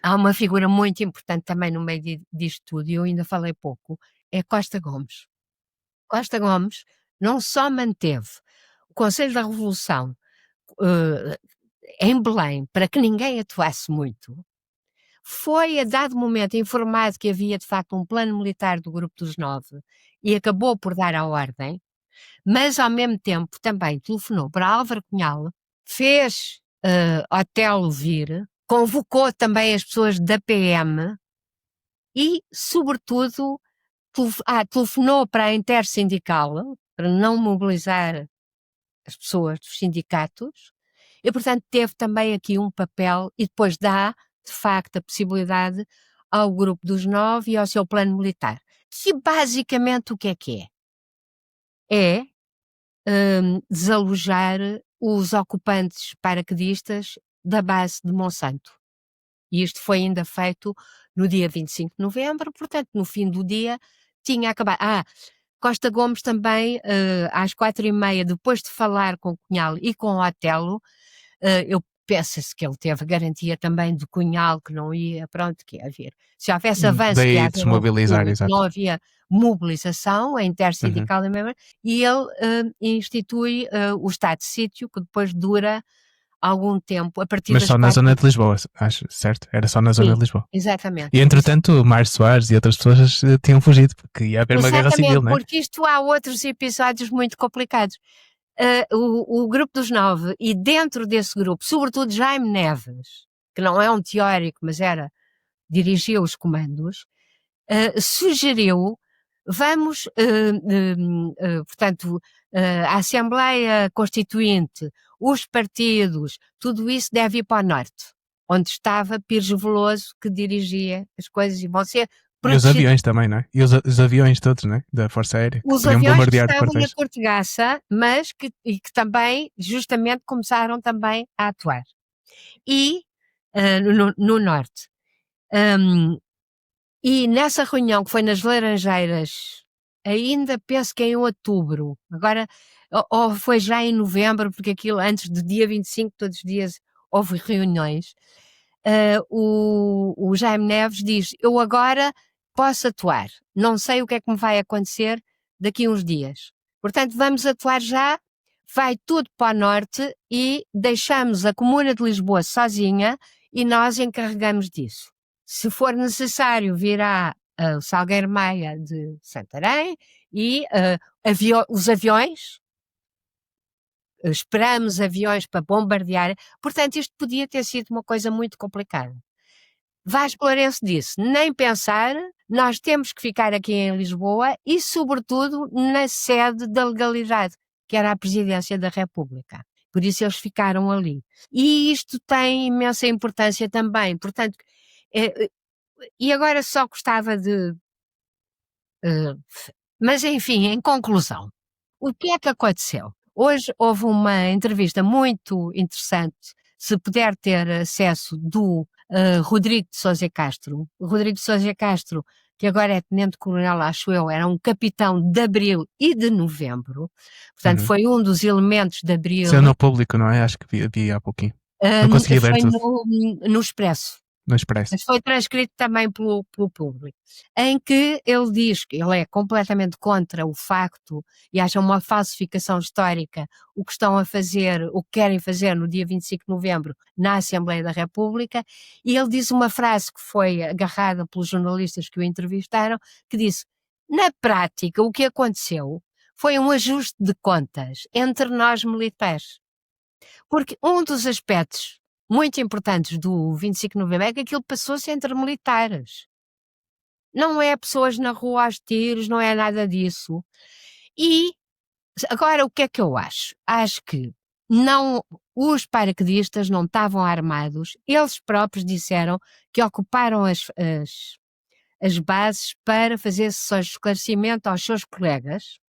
Há uma figura muito importante também no meio disto tudo, e eu ainda falei pouco, é Costa Gomes. Costa Gomes não só manteve o Conselho da Revolução em Belém para que ninguém atuasse muito, foi a dado momento informado que havia de facto um plano militar do Grupo dos Nove e acabou por dar a ordem, mas ao mesmo tempo também telefonou para Álvaro Cunhal, fez Otelo vir, convocou também as pessoas da PM e, sobretudo, telefonou para a Intersindical para não mobilizar as pessoas dos sindicatos e, portanto, teve também aqui um papel e depois dá, de facto, a possibilidade ao Grupo dos Nove e ao seu plano militar. Que basicamente o que é? É desalojar os ocupantes paraquedistas da base de Monsanto. E isto foi ainda feito no dia 25 de novembro, portanto, no fim do dia tinha acabado. Costa Gomes também, às 4h30, depois de falar com o Cunhal e com o Otelo, eu penso-se que ele teve a garantia também do Cunhal que não ia, pronto, que ia haver. Se houvesse avanço, daí desmobilizar, não havia mobilização, a intersindical, e ele institui o estado de sítio, que depois dura algum tempo, a partir Mas das só na 4. zona de Lisboa, acho, certo? Era só na zona Sim, de Lisboa. exatamente. E entretanto, o Mário Soares e outras pessoas tinham fugido, porque ia haver uma guerra civil, Exatamente, não é? porque isto há outros episódios muito complicados. O grupo dos 9, e dentro desse grupo, sobretudo Jaime Neves, que não é um teórico, mas dirigia os comandos, sugeriu, vamos, portanto, a Assembleia Constituinte, os partidos, tudo isso deve ir para o norte, onde estava Pires Veloso, que dirigia as coisas, e vão ser E os protegidos. aviões também, não é? E os aviões todos, não é? Da Força Aérea, que Os podiam aviões que bombardear estavam na quartéis. Cortegaça, mas que também, justamente, começaram também a atuar. E no norte. E nessa reunião que foi nas Laranjeiras, ainda penso que em outubro, agora, ou foi já em novembro, porque aquilo antes do dia 25, todos os dias houve reuniões, o Jaime Neves diz: eu agora posso atuar, não sei o que é que me vai acontecer daqui a uns dias. Portanto, vamos atuar já, vai tudo para o norte e deixamos a Comuna de Lisboa sozinha e nós encarregamos disso. Se for necessário, virá o Salgueiro Maia de Santarém e os aviões, esperamos aviões para bombardear. Portanto, isto podia ter sido uma coisa muito complicada. Vasco Lourenço disse, nem pensar, nós temos que ficar aqui em Lisboa e, sobretudo, na sede da legalidade, que era a Presidência da República. Por isso eles ficaram ali. E isto tem imensa importância também. Portanto, e agora só gostava de... mas, enfim, em conclusão, o que é que aconteceu? Hoje houve uma entrevista muito interessante, se puder ter acesso, do Rodrigo de Sousa Castro. O Rodrigo de Sousa Castro, que agora é tenente-coronel, acho eu, era um capitão de abril e de novembro. Portanto, foi um dos elementos de abril. Saiu no público, não é? Acho que vi há pouquinho. Não consegui ler Foi tudo. no Expresso. No Expresso. Mas foi transcrito também pelo público, em que ele diz que ele é completamente contra o facto e acha uma falsificação histórica o que estão a fazer, o que querem fazer no dia 25 de novembro na Assembleia da República, e ele diz uma frase que foi agarrada pelos jornalistas que o entrevistaram, que disse, na prática o que aconteceu foi um ajuste de contas entre nós militares. Porque um dos aspectos muito importantes do 25 de novembro é que aquilo passou-se entre militares. Não é pessoas na rua aos tiros, não é nada disso. E agora o que é que eu acho? Acho que os paraquedistas não estavam armados, eles próprios disseram que ocuparam as bases para fazer sessões de esclarecimento aos seus colegas.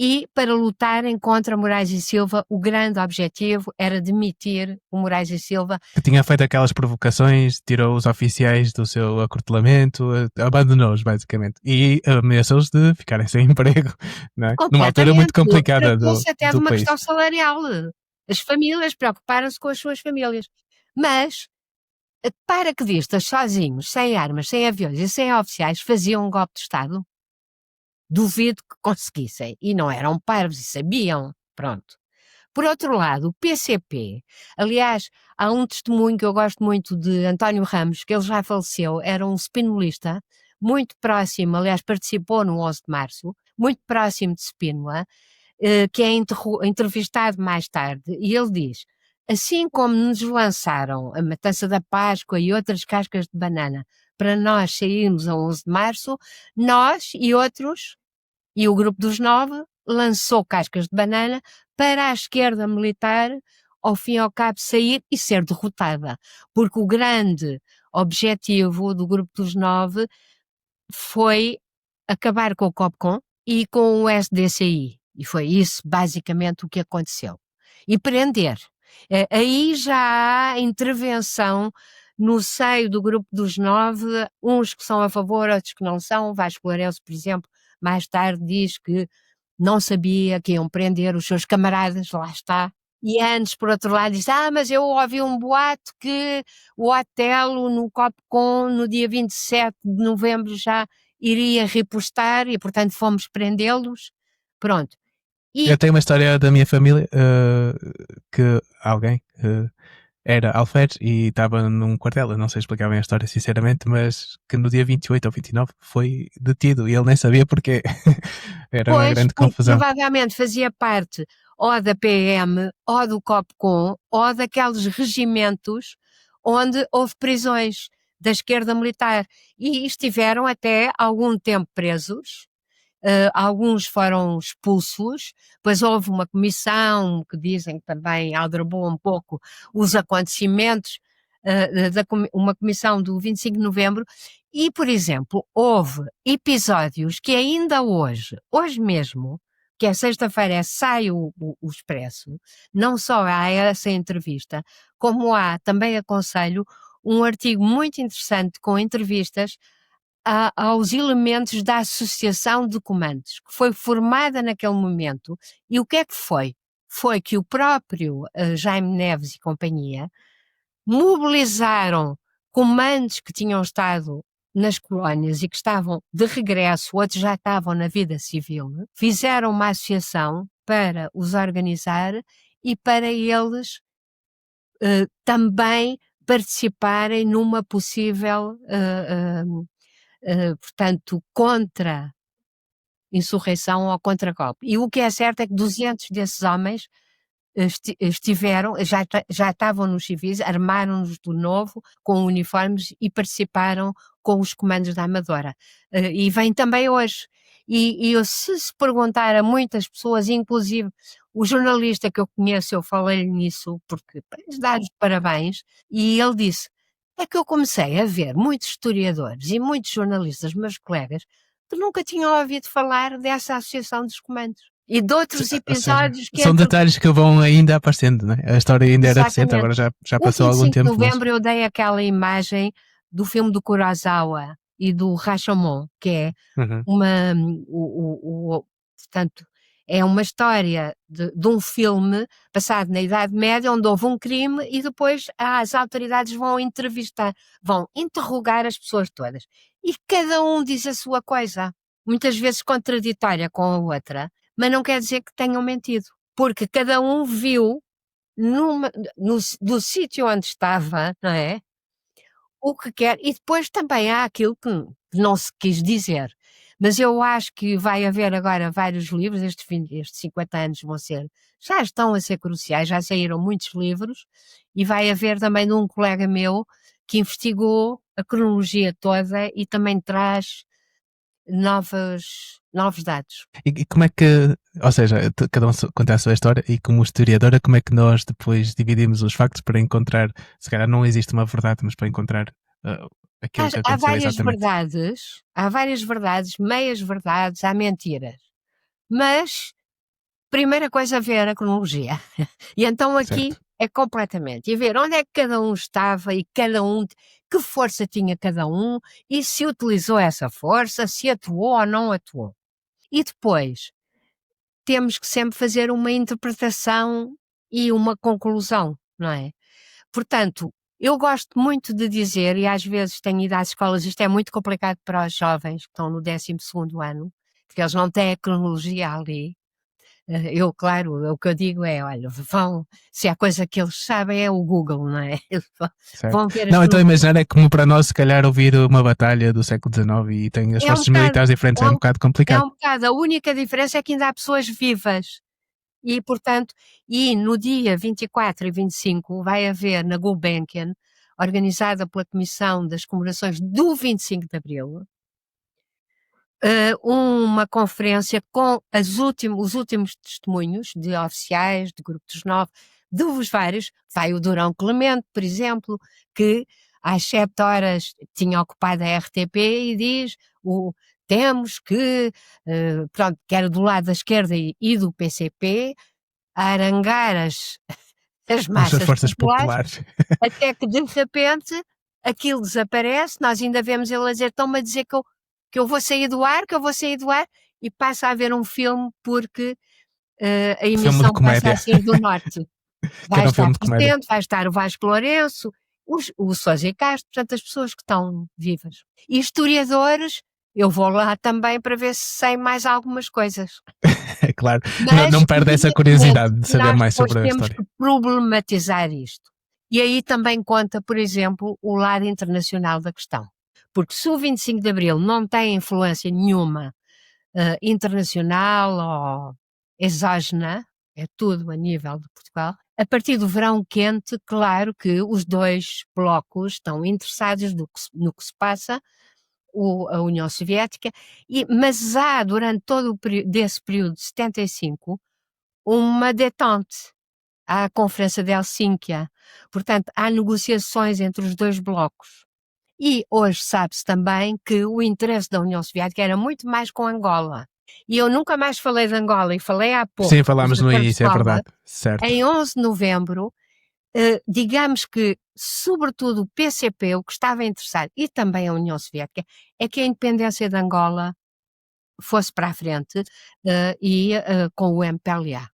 E para lutarem contra Moraes e Silva, o grande objetivo era demitir o Moraes e Silva. Que tinha feito aquelas provocações, tirou os oficiais do seu acortelamento, abandonou-os basicamente. E ameaçou-os de ficarem sem emprego, não é? Numa altura muito complicada do até de uma país. questão salarial. As famílias preocuparam-se com as suas famílias. Mas paraquedistas sozinhos, sem armas, sem aviões e sem oficiais, faziam um golpe de Estado? Duvido que conseguissem. E não eram parvos e sabiam. Pronto. Por outro lado, o PCP, aliás, há um testemunho que eu gosto muito de António Ramos, que ele já faleceu, era um spinolista, muito próximo, aliás, participou no 11 de março, muito próximo de Spínola, que é entrevistado mais tarde, e ele diz, assim como nos lançaram a matança da Páscoa e outras cascas de banana para nós sairmos a 11 de março, nós e outros, e o grupo dos 9, lançou cascas de banana para a esquerda militar, ao fim e ao cabo, sair e ser derrotada. Porque o grande objetivo do grupo dos 9 foi acabar com o COPCOM e com o SDCI. E foi isso, basicamente, o que aconteceu. E prender. Aí já há intervenção no seio do grupo dos 9, uns que são a favor, outros que não são. Vasco Lourenço, por exemplo, mais tarde diz que não sabia que iam prender os seus camaradas, lá está. E antes, por outro lado, diz, mas eu ouvi um boato que o Otelo no COPCOM, no dia 27 de novembro, já iria repostar e, portanto, fomos prendê-los. Pronto. E, Eu tenho uma história da minha família que alguém era alferes e estava num quartel. Eu não sei explicar bem a história, sinceramente, mas que no dia 28 ou 29 foi detido e ele nem sabia porque era uma pois, grande porque confusão. provavelmente fazia parte ou da PM, ou do COPCOM, ou daqueles regimentos onde houve prisões da esquerda militar. E estiveram até algum tempo presos. Alguns foram expulsos, depois houve uma comissão que dizem que também aldrabou um pouco os acontecimentos, uma comissão do 25 de novembro, e, por exemplo, houve episódios que ainda hoje mesmo, que é sexta-feira, sai o Expresso, não só há essa entrevista, como há, também aconselho, um artigo muito interessante com entrevistas aos elementos da Associação de Comandos, que foi formada naquele momento. E o que é que foi? Foi que o próprio Jaime Neves e companhia mobilizaram comandos que tinham estado nas colónias e que estavam de regresso, outros já estavam na vida civil, fizeram uma associação para os organizar e para eles também participarem numa possível portanto, contra insurreição ou contra golpe. E o que é certo é que 200 desses homens estiveram, já estavam nos civis, armaram-nos de novo com uniformes e participaram com os comandos da Amadora. E vem também hoje. E se perguntar a muitas pessoas, inclusive o jornalista que eu conheço, eu falei-lhe nisso porque para lhes dar os parabéns, e ele disse: é que eu comecei a ver muitos historiadores e muitos jornalistas, meus colegas, que nunca tinham ouvido falar dessa Associação dos Comandos. E de outros Ou seja, episódios que são detalhes que vão ainda aparecendo, não é? A história ainda era recente, agora exatamente. já O passou algum 25 de tempo, mas novembro eu dei aquela imagem do filme do Kurosawa e do Rashomon, que é uhum. uma, portanto, é uma história de um filme passado na Idade Média, onde houve um crime e depois as autoridades vão entrevistar, vão interrogar as pessoas todas. E cada um diz a sua coisa, muitas vezes contraditória com a outra, mas não quer dizer que tenham mentido, porque cada um viu do sítio onde estava, não é? O que quer, e depois também há aquilo que não se quis dizer, mas eu acho que vai haver agora vários livros, estes 50 anos já estão a ser cruciais, já saíram muitos livros, e vai haver também de um colega meu que investigou a cronologia toda e também traz novos dados. E como é que, ou seja, cada um conta a sua história e como historiadora, como é que nós depois dividimos os factos para encontrar, se calhar não existe uma verdade, mas para encontrar aquilo que Há aconteceu exatamente. há várias verdades, meias verdades, há mentiras. Mas, primeira coisa, ver a cronologia. E então aqui Certo. é completamente. E ver onde é que cada um estava e que força tinha cada um e se utilizou essa força, se atuou ou não atuou. E depois, temos que sempre fazer uma interpretação e uma conclusão, não é? Portanto, eu gosto muito de dizer, e às vezes tenho ido às escolas, isto é muito complicado para os jovens que estão no 12º ano, porque eles não têm a cronologia ali. Eu, claro, o que eu digo é, olha, se há coisa que eles sabem é o Google, não é? Eles Certo. vão ver as Não, então cronologias. imaginar é como para nós, se calhar, ouvir uma batalha do século XIX e tem as É um forças bocado, militares diferentes, é um bocado é complicado. um bocado, a única diferença é que ainda há pessoas vivas. E, portanto, no dia 24 e 25 vai haver na Gulbenkian, organizada pela Comissão das Comemorações do 25 de Abril, uma conferência com os últimos testemunhos de oficiais, de grupos novos, dos vários. Vai o Durão Clemente, por exemplo, que às 7 horas tinha ocupado a RTP e diz temos que, pronto, que era do lado da esquerda e do PCP, a arangar as As massas forças populares, populares. até que de repente aquilo desaparece, nós ainda vemos ele a dizer, estão-me a dizer que eu vou sair do ar, e passa a haver um filme porque a Filme de emissão passa a comédia. ser do norte. Que Vai era um estar filme de comédia. presente, vai estar o Vasco Lourenço, o Sousa e Castro, portanto as pessoas que estão vivas. E historiadores, eu vou lá também para ver se sei mais algumas coisas. É claro, Mas, não perde essa curiosidade de saber nós mais depois sobre a temos história. que problematizar isto. E aí também conta, por exemplo, o lado internacional da questão. Porque se o 25 de Abril não tem influência nenhuma internacional ou exógena, é tudo a nível de Portugal, a partir do verão quente, claro que os dois blocos estão interessados no que se passa, a União Soviética, mas há, durante todo desse período de 75, uma détente. Há a Conferência de Helsínquia. Portanto, há negociações entre os dois blocos. E hoje sabe-se também que o interesse da União Soviética era muito mais com Angola. E eu nunca mais falei de Angola e falei há pouco Sim, dos falámos no acordos de início, é Alba. verdade. Certo. Em 11 de novembro, digamos que, sobretudo, o PCP, o que estava interessado, e também a União Soviética, é que a independência de Angola fosse para a frente com o MPLA.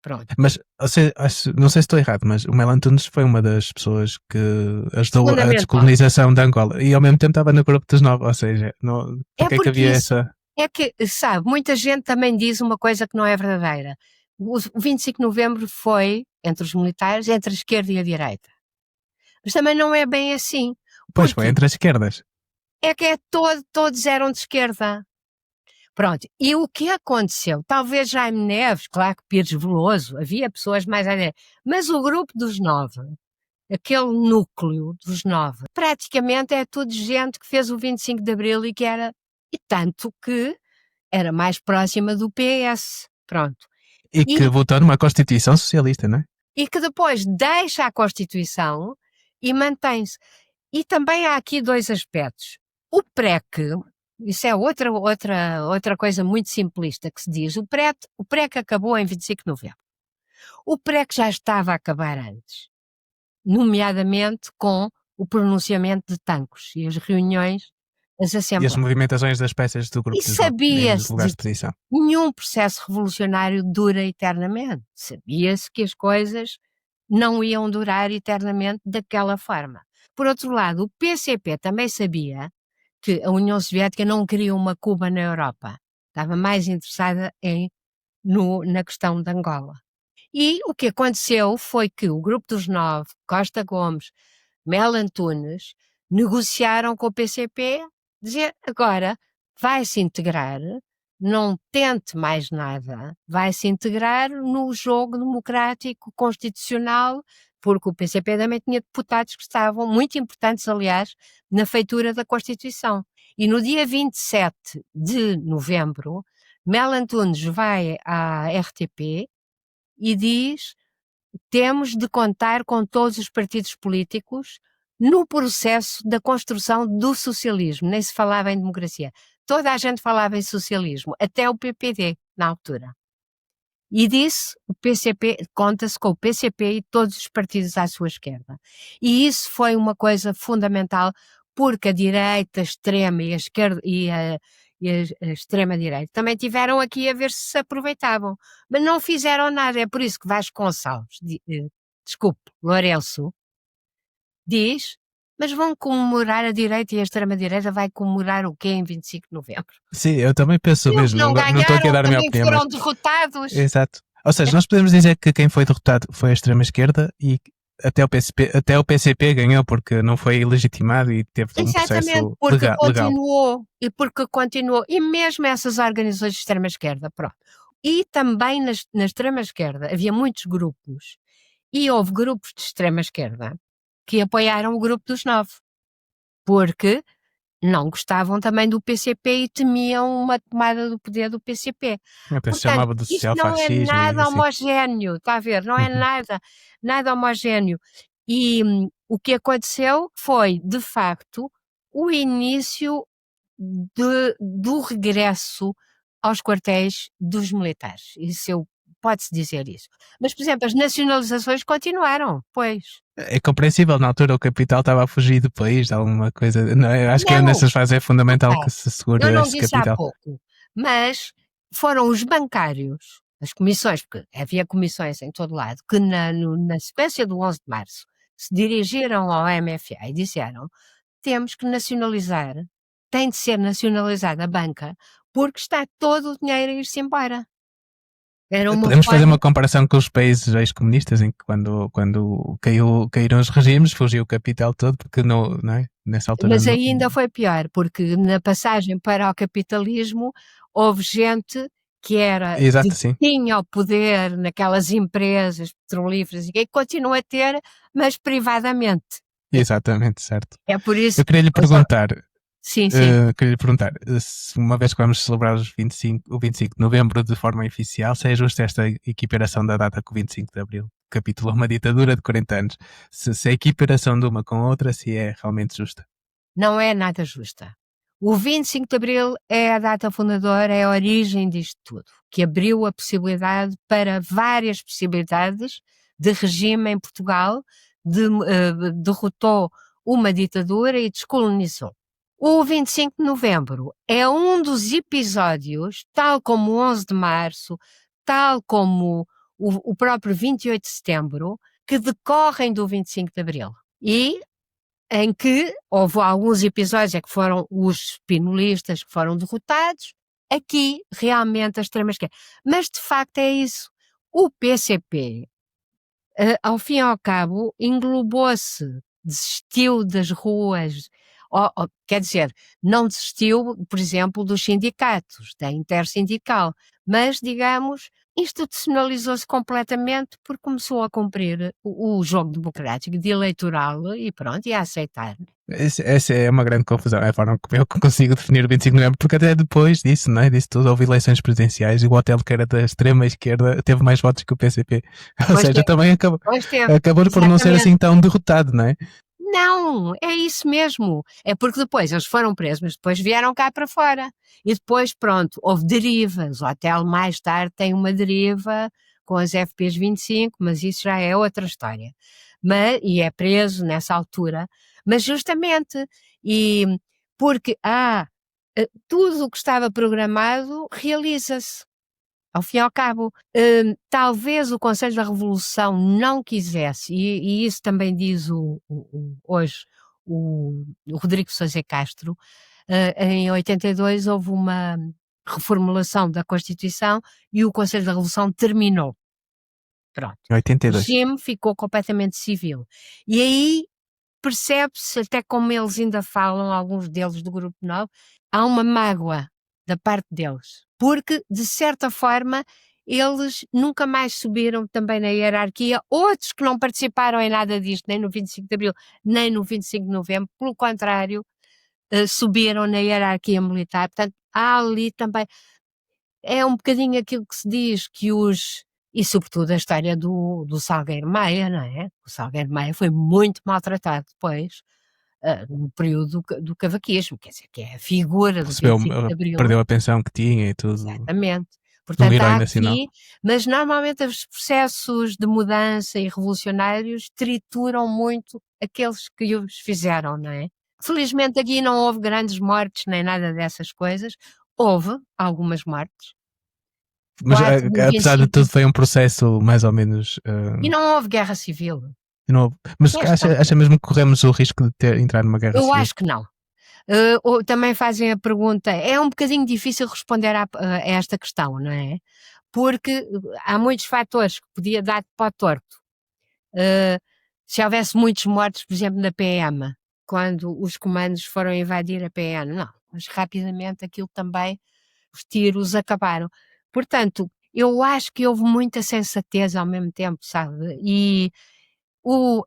Pronto. Mas não sei se estou errado, mas o Melo Antunes foi uma das pessoas que ajudou a descolonização de Angola e ao mesmo tempo estava no grupo dos 9, ou seja, porque é que havia essa... É que, sabe, muita gente também diz uma coisa que não é verdadeira. O 25 de novembro foi, entre os militares, entre a esquerda e a direita. Mas também não é bem assim. Pois foi, entre as esquerdas. É que todos eram de esquerda. Pronto, e o que aconteceu? Talvez Jaime Neves, claro que Pires Veloso, havia pessoas mais à direita, mas o grupo dos 9, aquele núcleo dos 9, praticamente é tudo gente que fez o 25 de Abril e tanto que era mais próxima do PS, pronto. E que votou numa Constituição Socialista, não é? E que depois deixa a Constituição e mantém-se. E também há aqui dois aspectos. O PREC, isso é outra coisa muito simplista que se diz. O PREC acabou em 25 de novembro. O PREC já estava a acabar antes, nomeadamente com o pronunciamento de Tancos e as reuniões, as assembleias. E as movimentações das peças do grupo dos sabia-se lugares de posição. Nenhum processo revolucionário dura eternamente. Sabia-se que as coisas não iam durar eternamente daquela forma. Por outro lado, o PCP também sabia que a União Soviética não queria uma Cuba na Europa. Estava mais interessada na questão de Angola. E o que aconteceu foi que o Grupo dos 9, Costa Gomes, Melo Antunes, negociaram com o PCP, dizer agora vai-se integrar, não tente mais nada, vai-se integrar no jogo democrático constitucional, porque o PCP também tinha deputados que estavam, muito importantes aliás, na feitura da Constituição. E no dia 27 de novembro, Melo Antunes vai à RTP e diz: temos de contar com todos os partidos políticos no processo da construção do socialismo. Nem se falava em democracia. Toda a gente falava em socialismo, até o PPD, na altura. E disse, o PCP, conta-se com o PCP e todos os partidos à sua esquerda. E isso foi uma coisa fundamental, porque a direita extrema e a esquerda e a extrema-direita também tiveram aqui a ver se aproveitavam, mas não fizeram nada. É por isso que Vasconcelos, Lourenço, diz, mas vão comemorar a direita e a extrema-direita vai comemorar o quê em 25 de novembro? Sim, eu também penso o mesmo, não estou aqui a dar a minha opinião. Foram derrotados. Exato. Ou seja, nós podemos dizer que quem foi derrotado foi a extrema-esquerda e até o PCP ganhou porque não foi legitimado e teve um processo legal. E porque continuou. E mesmo essas organizações de extrema-esquerda, pronto. E também na extrema-esquerda havia muitos grupos e houve grupos de extrema-esquerda que apoiaram o grupo dos 9, porque não gostavam também do PCP e temiam uma tomada do poder do PCP. Portanto, chamava do social fascismo. Isto não é nada assim. homogéneo, está a ver? Não é nada homogéneo. E o que aconteceu foi, de facto, o início do regresso aos quartéis dos militares. Isso pode-se dizer isso. Mas, por exemplo, as nacionalizações continuaram, pois. É compreensível, na altura o capital estava a fugir do país, de alguma coisa. Não, acho que nessas fases é fundamental que se segure esse capital. Eu não disse há pouco, mas foram os bancários, as comissões, porque havia comissões em todo lado, que na sequência do 11 de março se dirigiram ao MFA e disseram: temos que nacionalizar tem de ser nacionalizada a banca, porque está todo o dinheiro a ir-se embora. Era uma Podemos fazer forma. uma comparação com os países ex-comunistas em que quando caíram os regimes, fugiu o capital todo, porque não é? Nessa altura Mas não. aí ainda foi pior, porque na passagem para o capitalismo houve gente que Exato, sim. tinha o poder naquelas empresas petrolíferas e que continua a ter, mas privadamente. Exatamente, certo. É por isso. Eu queria lhe perguntar, Sim, sim. se uma vez que vamos celebrar o 25 de novembro de forma oficial, se é justa esta equiparação da data com o 25 de abril, que capitulou uma ditadura de 40 anos. Se a equiparação de uma com a outra, se é realmente justa. Não é nada justa. O 25 de Abril é a data fundadora, é a origem disto tudo, que abriu a possibilidade para várias possibilidades de regime em Portugal, derrotou uma ditadura e descolonizou. O 25 de Novembro é um dos episódios, tal como o 11 de Março, tal como o próprio 28 de Setembro, que decorrem do 25 de Abril. E em que houve alguns episódios que foram os pinolistas que foram derrotados, aqui realmente a extrema-esquerda. Mas de facto é isso. O PCP, ao fim e ao cabo, englobou-se, desistiu das ruas, quer dizer, não desistiu, por exemplo, dos sindicatos, da intersindical, mas, digamos, institucionalizou-se completamente porque começou a cumprir o jogo democrático de eleitoral e pronto, e a aceitar. Essa é uma grande confusão, é a forma como eu consigo definir o 25 de novembro, porque até depois disso, não é? Disso tudo, houve eleições presidenciais e o Otelo, que era da extrema esquerda, teve mais votos que o PCP. Ou Pois seja, teve, também pois teve, acabou por não ser exatamente. assim tão derrotado, não é? Não, é isso mesmo. É porque depois eles foram presos, mas depois vieram cá para fora. E depois, pronto, houve derivas. O hotel mais tarde tem uma deriva com as FPs 25, mas isso já é outra história. E é preso nessa altura. Mas justamente, e porque tudo o que estava programado realiza-se. Ao fim e ao cabo, talvez o Conselho da Revolução não quisesse, e isso também diz hoje o Rodrigo Sousa Castro, em 82 houve uma reformulação da Constituição e o Conselho da Revolução terminou. Pronto. Em O 82. regime ficou completamente civil. E aí percebe-se, até como eles ainda falam, alguns deles do Grupo 9, há uma mágoa da parte deles. Porque, de certa forma, eles nunca mais subiram também na hierarquia. Outros que não participaram em nada disto, nem no 25 de Abril, nem no 25 de Novembro, pelo contrário, subiram na hierarquia militar. Portanto, há ali também. É um bocadinho aquilo que se diz que e sobretudo a história do Salgueiro Maia, não é? O Salgueiro Maia foi muito maltratado depois, no período do cavaquismo, quer dizer, que é a figura do Recebeu, 25 de Abril. perdeu a pensão que tinha e tudo. Exatamente. Um Portanto, herói há nacional. aqui, mas normalmente os processos de mudança e revolucionários trituram muito aqueles que os fizeram, não é? Felizmente aqui não houve grandes mortes nem nada dessas coisas. Houve algumas mortes. Mas 4 do apesar de 25 tudo, foi um processo mais ou menos. e não houve guerra civil. Mas Esta, acha mesmo que corremos o risco de entrar numa guerra eu civil? acho que não. Também fazem a pergunta, é um bocadinho difícil responder a esta questão, não é? Porque há muitos fatores que podia dar para o torto. Se houvesse muitos mortos, por exemplo, na PM, quando os comandos foram invadir a PM, não, mas rapidamente aquilo também, os tiros acabaram. Portanto, eu acho que houve muita sensatez ao mesmo tempo, sabe? E o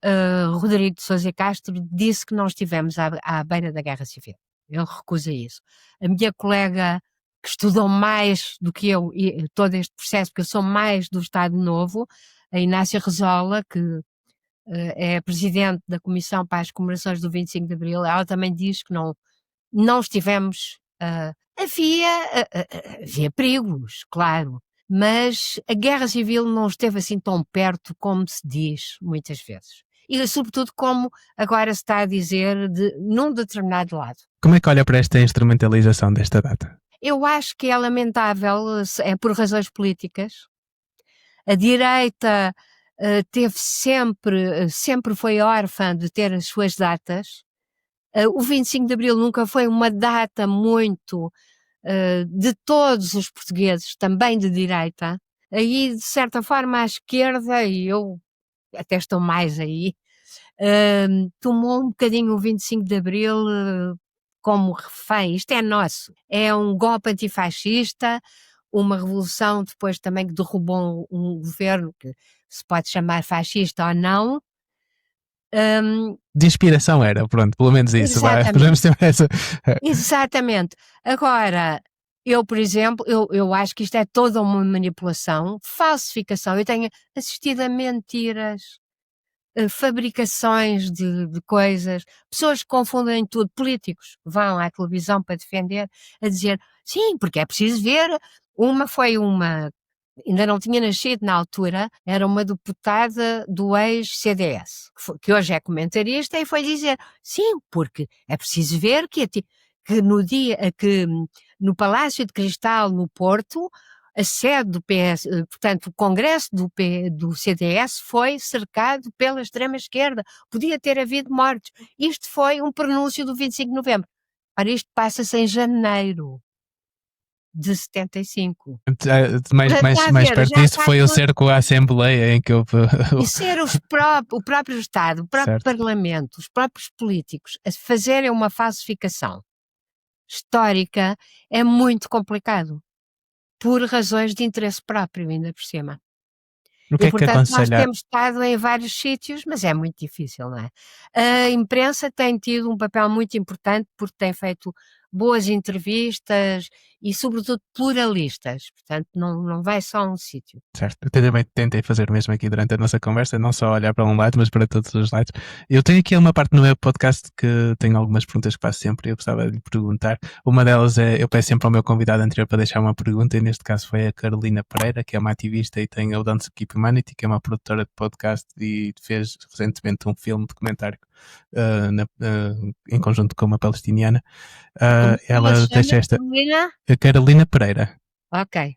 Rodrigo de Sousa Castro disse que não estivemos à beira da guerra civil. Ele recusa isso. A minha colega que estudou mais do que eu todo este processo, porque eu sou mais do Estado Novo, a Inácia Rezola, que é presidente da Comissão para as Comemorações do 25 de Abril, ela também diz que não estivemos. Havia perigos, claro, mas a guerra civil não esteve assim tão perto como se diz muitas vezes. E sobretudo como agora se está a dizer num determinado lado. Como é que olha para esta instrumentalização desta data? Eu acho que é lamentável, é por razões políticas. A direita teve sempre foi órfã de ter as suas datas. O 25 de Abril nunca foi uma data muito de todos os portugueses, também de direita. Aí, de certa forma, à esquerda, e eu até estou mais aí, tomou um bocadinho o 25 de Abril como refém. Isto é nosso. É um golpe antifascista, uma revolução depois também que derrubou um governo que se pode chamar fascista ou não. De inspiração era, pronto, pelo menos isso. Podemos ter essa. Exatamente. Agora, eu, por exemplo, eu acho que isto é toda uma manipulação, falsificação. Eu tenho assistido a mentiras, fabricações de coisas, pessoas que confundem tudo, políticos vão à televisão para defender, a dizer, sim, porque é preciso ver. Foi uma, ainda não tinha nascido na altura, era uma deputada do ex-CDS, que hoje é comentarista, e foi dizer, sim, porque é preciso ver que no dia que no Palácio de Cristal, no Porto, a sede do PS, portanto, o congresso do CDS foi cercado pela extrema-esquerda. Podia ter havido mortes. Isto foi um pronúncio do 25 de novembro. Ora, isto passa-se em janeiro de 75. Mais perto disso foi o cerco à Assembleia em que houve. E ser o próprio Estado, o próprio Parlamento, os próprios políticos a fazerem uma falsificação histórica é muito complicado. Por razões de interesse próprio, ainda por cima. O que E, é portanto, que aconselha? nós temos estado em vários sítios, mas é muito difícil, não é? A imprensa tem tido um papel muito importante porque tem feito boas entrevistas e, sobretudo, pluralistas. Portanto, não vai só a um sítio. Certo, eu também tentei fazer o mesmo aqui durante a nossa conversa, não só olhar para um lado, mas para todos os lados. Eu tenho aqui uma parte no meu podcast que tenho algumas perguntas que faço sempre e eu gostava de lhe perguntar. Uma delas é, eu peço sempre ao meu convidado anterior para deixar uma pergunta, e neste caso foi a Carolina Pereira, que é uma ativista e tem a Don't Keep Humanity, que é uma produtora de podcast e fez recentemente um filme documentário em conjunto com uma palestiniana. Ela deixa esta... A Carolina Pereira. Ok.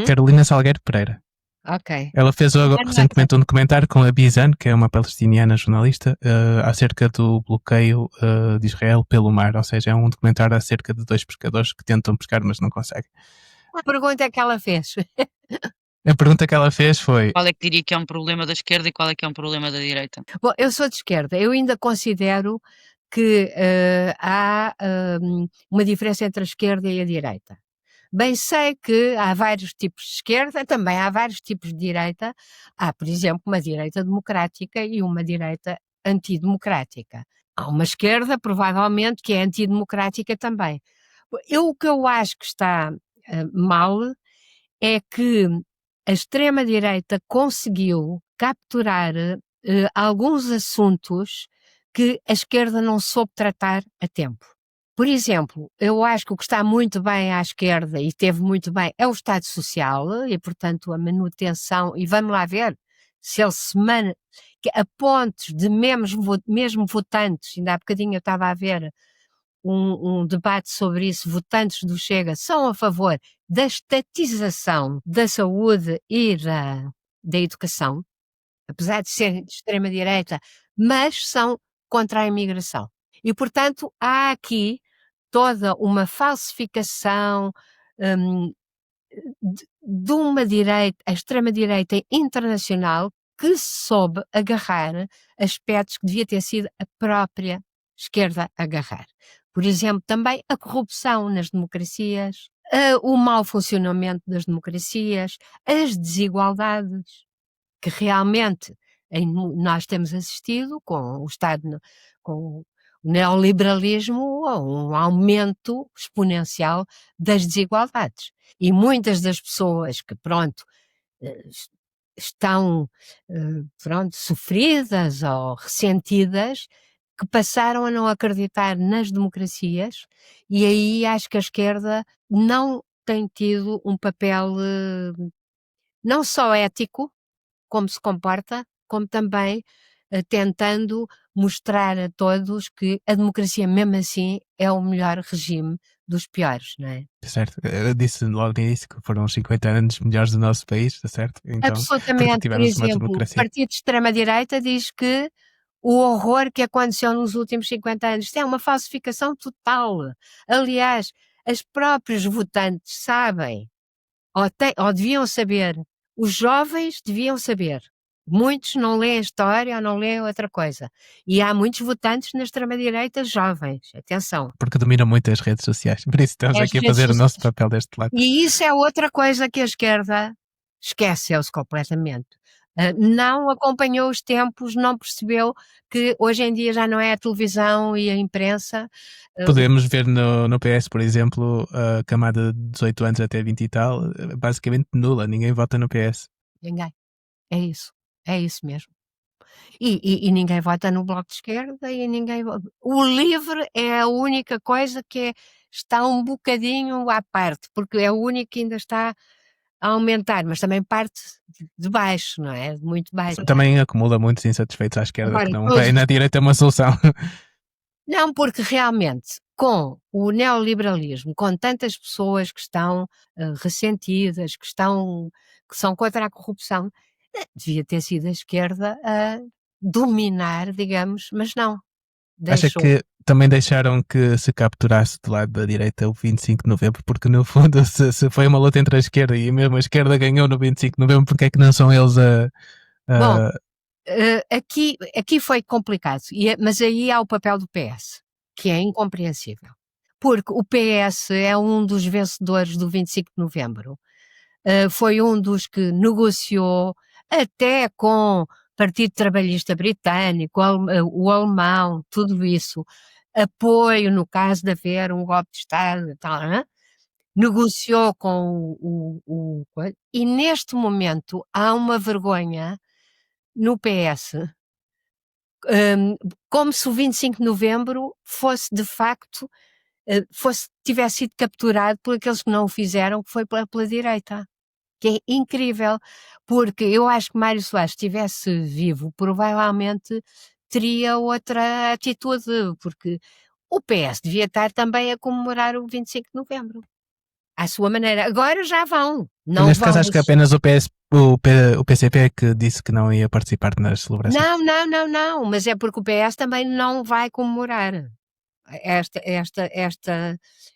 Carolina Salgueiro Pereira. Ok. Ela fez recentemente um documentário com a Bizan, que é uma palestiniana jornalista, acerca do bloqueio de Israel pelo mar. Ou seja, é um documentário acerca de 2 pescadores que tentam pescar, mas não conseguem. A pergunta é que ela fez. A pergunta que ela fez foi... Qual é que diria que é um problema da esquerda e qual é que é um problema da direita? Bom, eu sou de esquerda. Eu ainda considero que há uma diferença entre a esquerda e a direita. Bem sei que há vários tipos de esquerda, também há vários tipos de direita. Há, por exemplo, uma direita democrática e uma direita antidemocrática. Há uma esquerda, provavelmente, que é antidemocrática também. O que eu acho que está mal é que a extrema-direita conseguiu capturar alguns assuntos que a esquerda não soube tratar a tempo. Por exemplo, eu acho que o que está muito bem à esquerda e teve muito bem é o Estado Social e, portanto, a manutenção, e vamos lá ver se ele que a pontos de mesmo votantes, ainda há bocadinho eu estava a ver um debate sobre isso, votantes do Chega são a favor da estatização da saúde e da educação, apesar de serem de extrema-direita, mas são contra a imigração. E, portanto, há aqui toda uma falsificação de uma direita, a extrema-direita internacional, que soube agarrar aspectos que devia ter sido a própria esquerda agarrar. Por exemplo, também a corrupção nas democracias, o mau funcionamento das democracias, as desigualdades, que realmente nós temos assistido com o Estado, com o neoliberalismo, a um aumento exponencial das desigualdades. E muitas das pessoas que, estão, sofridas ou ressentidas, que passaram a não acreditar nas democracias, e aí acho que a esquerda não tem tido um papel não só ético, como se comporta, como também tentando mostrar a todos que a democracia, mesmo assim, é o melhor regime dos piores, não é? Certo, eu disse logo no início que foram os 50 anos melhores do nosso país, certo? Então, absolutamente. Por exemplo, o democracia. partido de extrema-direita diz que o horror que aconteceu nos últimos 50 anos. Isto é uma falsificação total. Aliás, os próprios votantes sabem, ou deviam saber, os jovens deviam saber. Muitos não leem a história ou não leem outra coisa. E há muitos votantes na extrema-direita jovens. Atenção. Porque dominam muito as redes sociais. Por isso estamos As aqui a redes fazer o nosso sociais. papel deste lado. E isso é outra coisa que a esquerda esqueceu-se completamente. Não acompanhou os tempos, não percebeu que hoje em dia já não é a televisão e a imprensa. Podemos ver no PS, por exemplo, a camada de 18 anos até 20 e tal, basicamente nula, ninguém vota no PS. Ninguém. É isso mesmo. E ninguém vota no Bloco de Esquerda e ninguém. O LIVRE é a única coisa que está um bocadinho à parte, porque é o único que ainda está a aumentar, mas também parte de baixo, não é? Muito baixo. Também acumula muitos insatisfeitos à esquerda, Agora, que não vem na direita uma solução. Não, porque realmente, com o neoliberalismo, com tantas pessoas que estão ressentidas, que são contra a corrupção, devia ter sido a esquerda a dominar, digamos, mas não. Acha Deixou. que também deixaram que se capturasse do lado da direita o 25 de novembro, porque no fundo se foi uma luta entre a esquerda e mesmo a esquerda ganhou no 25 de novembro, porque é que não são eles Bom, aqui foi complicado, mas aí há o papel do PS, que é incompreensível. Porque o PS é um dos vencedores do 25 de novembro. Foi um dos que negociou até com o Partido Trabalhista Britânico, o alemão, tudo isso, apoio no caso de haver um golpe de Estado, tal, negociou com e neste momento há uma vergonha no PS, como se o 25 de novembro fosse de facto, tivesse sido capturado por aqueles que não o fizeram, que foi pela direita. Que é incrível, porque eu acho que Mário Soares, se estivesse vivo, provavelmente teria outra atitude, porque o PS devia estar também a comemorar o 25 de novembro, à sua maneira. Agora já vão, não neste vão. caso acho que apenas o PCP é que disse que não ia participar nas celebrações. Não, mas é porque o PS também não vai comemorar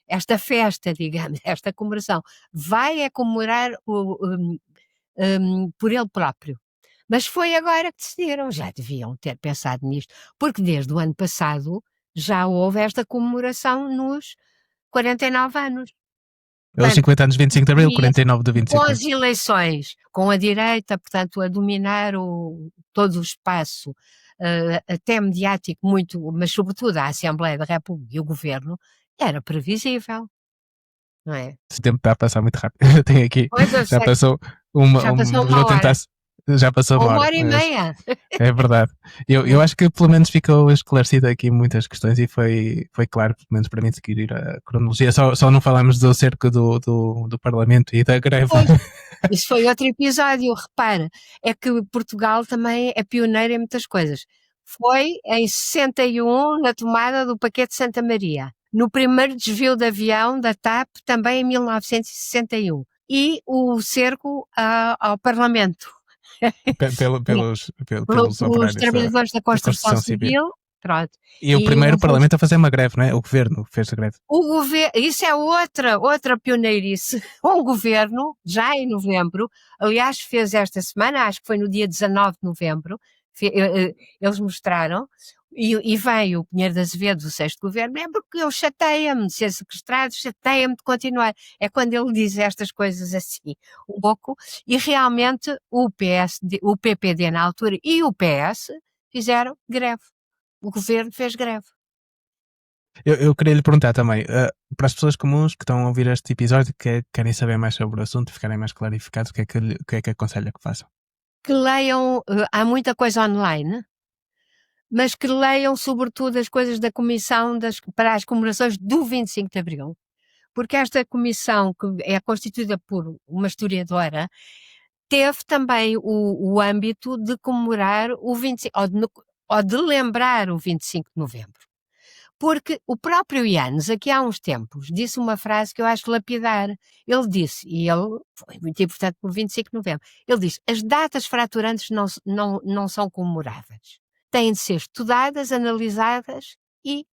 esta festa, digamos, esta comemoração. Vai é comemorar por ele próprio. Mas foi agora que decidiram, já deviam ter pensado nisto, porque desde o ano passado já houve esta comemoração nos 49 anos. Os 50 anos de 25 de Abril, 49 de 25. Com as eleições, com a direita, portanto, a dominar todo o espaço, até mediático, muito, mas sobretudo a Assembleia da República e o Governo, era previsível, não é? Esse tempo está a passar muito rápido. Tenho aqui, já passou uma hora. Já passou uma hora e meia. É verdade. Eu acho que pelo menos ficou esclarecido aqui muitas questões e foi claro, pelo menos para mim, seguir a cronologia. Só não falamos do cerco do Parlamento e da greve. Pois, isso foi outro episódio, repara. É que Portugal também é pioneiro em muitas coisas. Foi em 61 na tomada do Paquete de Santa Maria. No primeiro desvio de avião da TAP, também em 1961. E o cerco ao Parlamento. pelos Os trabalhadores da construção civil. Pronto. E o primeiro Parlamento a fazer uma greve, não é? O Governo fez a greve. Isso é outra pioneirice. Um Governo, já em novembro, aliás fez esta semana, acho que foi no dia 19 de novembro, eles mostraram, e vem o Pinheiro de Azevedo, o sexto Governo, é porque eu chateia-me de ser sequestrado, chateia-me de continuar. É quando ele diz estas coisas assim, um pouco, e realmente o PPD na altura e o PS fizeram greve. O Governo fez greve. Eu queria lhe perguntar também, para as pessoas comuns que estão a ouvir este episódio, que querem saber mais sobre o assunto, ficarem mais clarificados, o que é que aconselha que façam? Que leiam, há muita coisa online, mas que leiam sobretudo as coisas da Comissão para as comemorações do 25 de Abril, porque esta comissão, que é constituída por uma historiadora, teve também o âmbito de comemorar o 25, ou de lembrar o 25 de novembro. Porque o próprio Yanes, aqui há uns tempos, disse uma frase que eu acho lapidar. Ele disse, e ele foi muito importante por 25 de novembro, ele disse, as datas fraturantes não são comemoráveis. têm de ser estudadas, analisadas e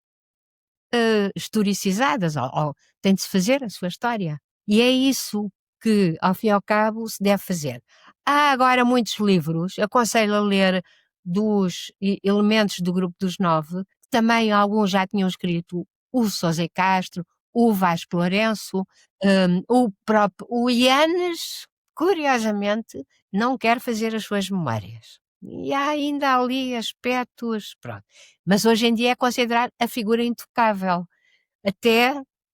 historicizadas, ou tem de se fazer a sua história. E é isso que, ao fim e ao cabo, se deve fazer. Há agora muitos livros, aconselho a ler dos elementos do Grupo dos Nove, também alguns já tinham escrito o Sousa Castro, o Vasco Lourenço, o Ianes, curiosamente, não quer fazer as suas memórias. E há ainda ali aspectos, pronto. Mas hoje em dia é considerado a figura intocável, até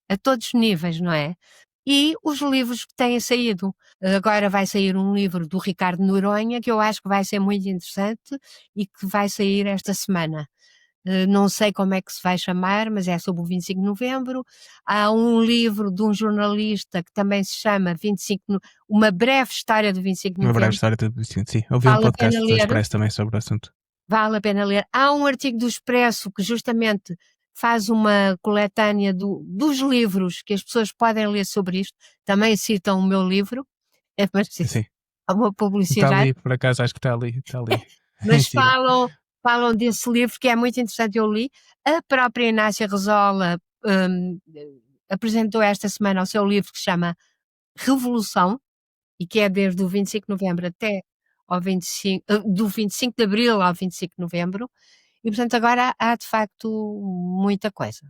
a todos os níveis, não é? E os livros que têm saído. Agora vai sair um livro do Ricardo Noronha, que eu acho que vai ser muito interessante e que vai sair esta semana. Não sei como é que se vai chamar, mas é sobre o 25 de novembro. Há um livro de um jornalista que também se chama Uma Breve História do 25 de Uma breve novembro. história de sim. Ouvi um Vale a podcast pena do ler. Expresso também sobre o assunto. Vale a pena ler. Há um artigo do Expresso que justamente faz uma coletânea dos livros que as pessoas podem ler sobre isto. Também citam o meu livro, mas Sim. há uma Está publicidade. ali, por acaso, acho que está ali. Mas Em cima. falam desse livro que é muito interessante, eu li. A própria Inácia Rezola apresentou esta semana o seu livro que se chama Revolução, e que é desde o 25 de novembro até ao do 25 de abril ao 25 de novembro, e portanto agora há de facto muita coisa.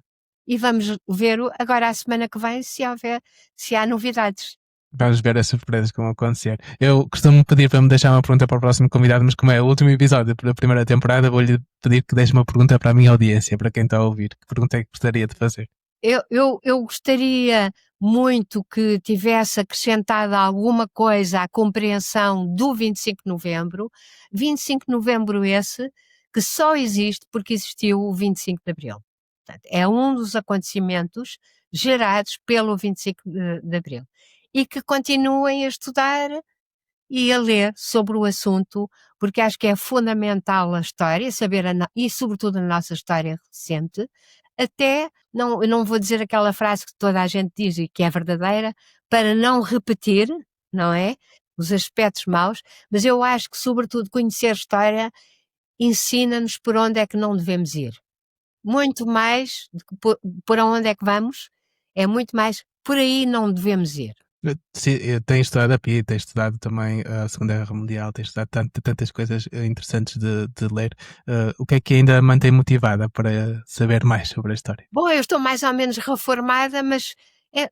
E vamos ver agora a semana que vem se há novidades. Vamos ver as surpresas que vão acontecer. Eu costumo pedir para me deixar uma pergunta para o próximo convidado, mas como é o último episódio da primeira temporada, vou-lhe pedir que deixe uma pergunta para a minha audiência, para quem está a ouvir. Que pergunta é que gostaria de fazer? Eu gostaria muito que tivesse acrescentado alguma coisa à compreensão do 25 de novembro. 25 de novembro esse que só existe porque existiu o 25 de abril. Portanto, é um dos acontecimentos gerados pelo 25 de abril. E que continuem a estudar e a ler sobre o assunto, porque acho que é fundamental a história, saber e sobretudo a nossa história recente, até, eu não vou dizer aquela frase que toda a gente diz e que é verdadeira, para não repetir, não é? Os aspectos maus, mas eu acho que sobretudo conhecer a história ensina-nos por onde é que não devemos ir. Muito mais do que por onde é que vamos, é muito mais por aí não devemos ir. Eu tenho estudado a PI, tenho estudado também a Segunda Guerra Mundial, tenho estudado tantas coisas interessantes de ler. O que é que ainda mantém motivada para saber mais sobre a história? Bom, eu estou mais ou menos reformada, mas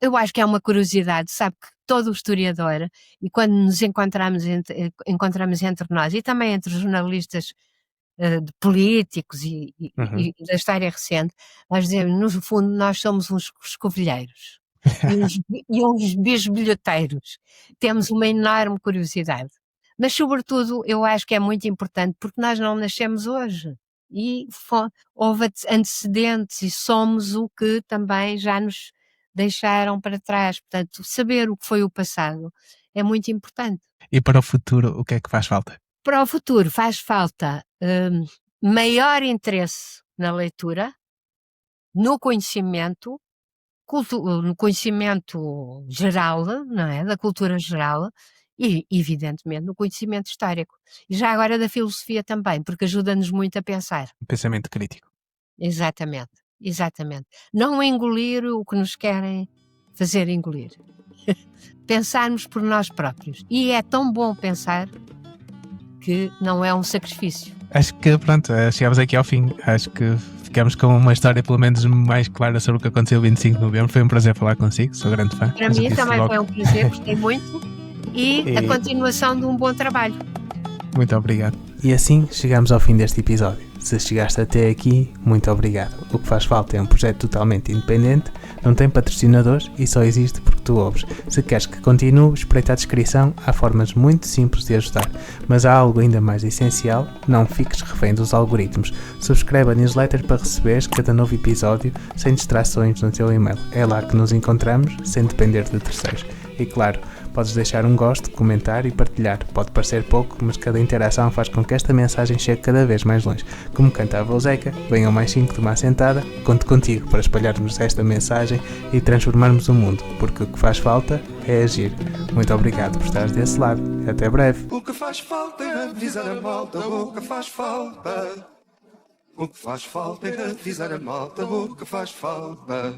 eu acho que é uma curiosidade, sabe que todo o historiador, e quando nos encontramos entre nós, e também entre os jornalistas de políticos e da história recente, nós dizemos, no fundo, nós somos uns escovilheiros. e uns bisbilhoteiros. Temos uma enorme curiosidade. Mas, sobretudo, eu acho que é muito importante porque nós não nascemos hoje. E houve antecedentes e somos o que também já nos deixaram para trás. Portanto, saber o que foi o passado é muito importante. E para o futuro, o que é que faz falta? Para o futuro faz falta maior interesse na leitura, no conhecimento geral, não é? Da cultura geral e, evidentemente, no conhecimento histórico. E já agora da filosofia também, porque ajuda-nos muito a pensar. Pensamento crítico. Exatamente. Não engolir o que nos querem fazer engolir. Pensarmos por nós próprios. E é tão bom pensar que não é um sacrifício. Acho que, pronto, chegámos aqui ao fim. Acho que ficamos com uma história pelo menos mais clara sobre o que aconteceu 25 de novembro. Foi um prazer falar consigo, sou grande fã. Para mim também foi um prazer, gostei muito. E a continuação de um bom trabalho. Muito obrigado. E assim chegamos ao fim deste episódio. Se chegaste até aqui, muito obrigado. O que faz falta é um projeto totalmente independente, não tem patrocinadores e só existe porque tu ouves. Se queres que continue, espreita a descrição, há formas muito simples de ajudar. Mas há algo ainda mais essencial, não fiques refém dos algoritmos. Subscreve a newsletter para receberes cada novo episódio sem distrações no teu e-mail. É lá que nos encontramos, sem depender de terceiros. E claro, podes deixar um gosto, comentar e partilhar. Pode parecer pouco, mas cada interação faz com que esta mensagem chegue cada vez mais longe. Como cantava o Zeca, venham mais 5 de uma assentada, conto contigo para espalharmos esta mensagem e transformarmos o mundo, porque o que faz falta é agir. Muito obrigado por estares desse lado. Até breve. O que faz falta é avisar a malta, o que faz falta O que faz falta é avisar a malta o que faz falta.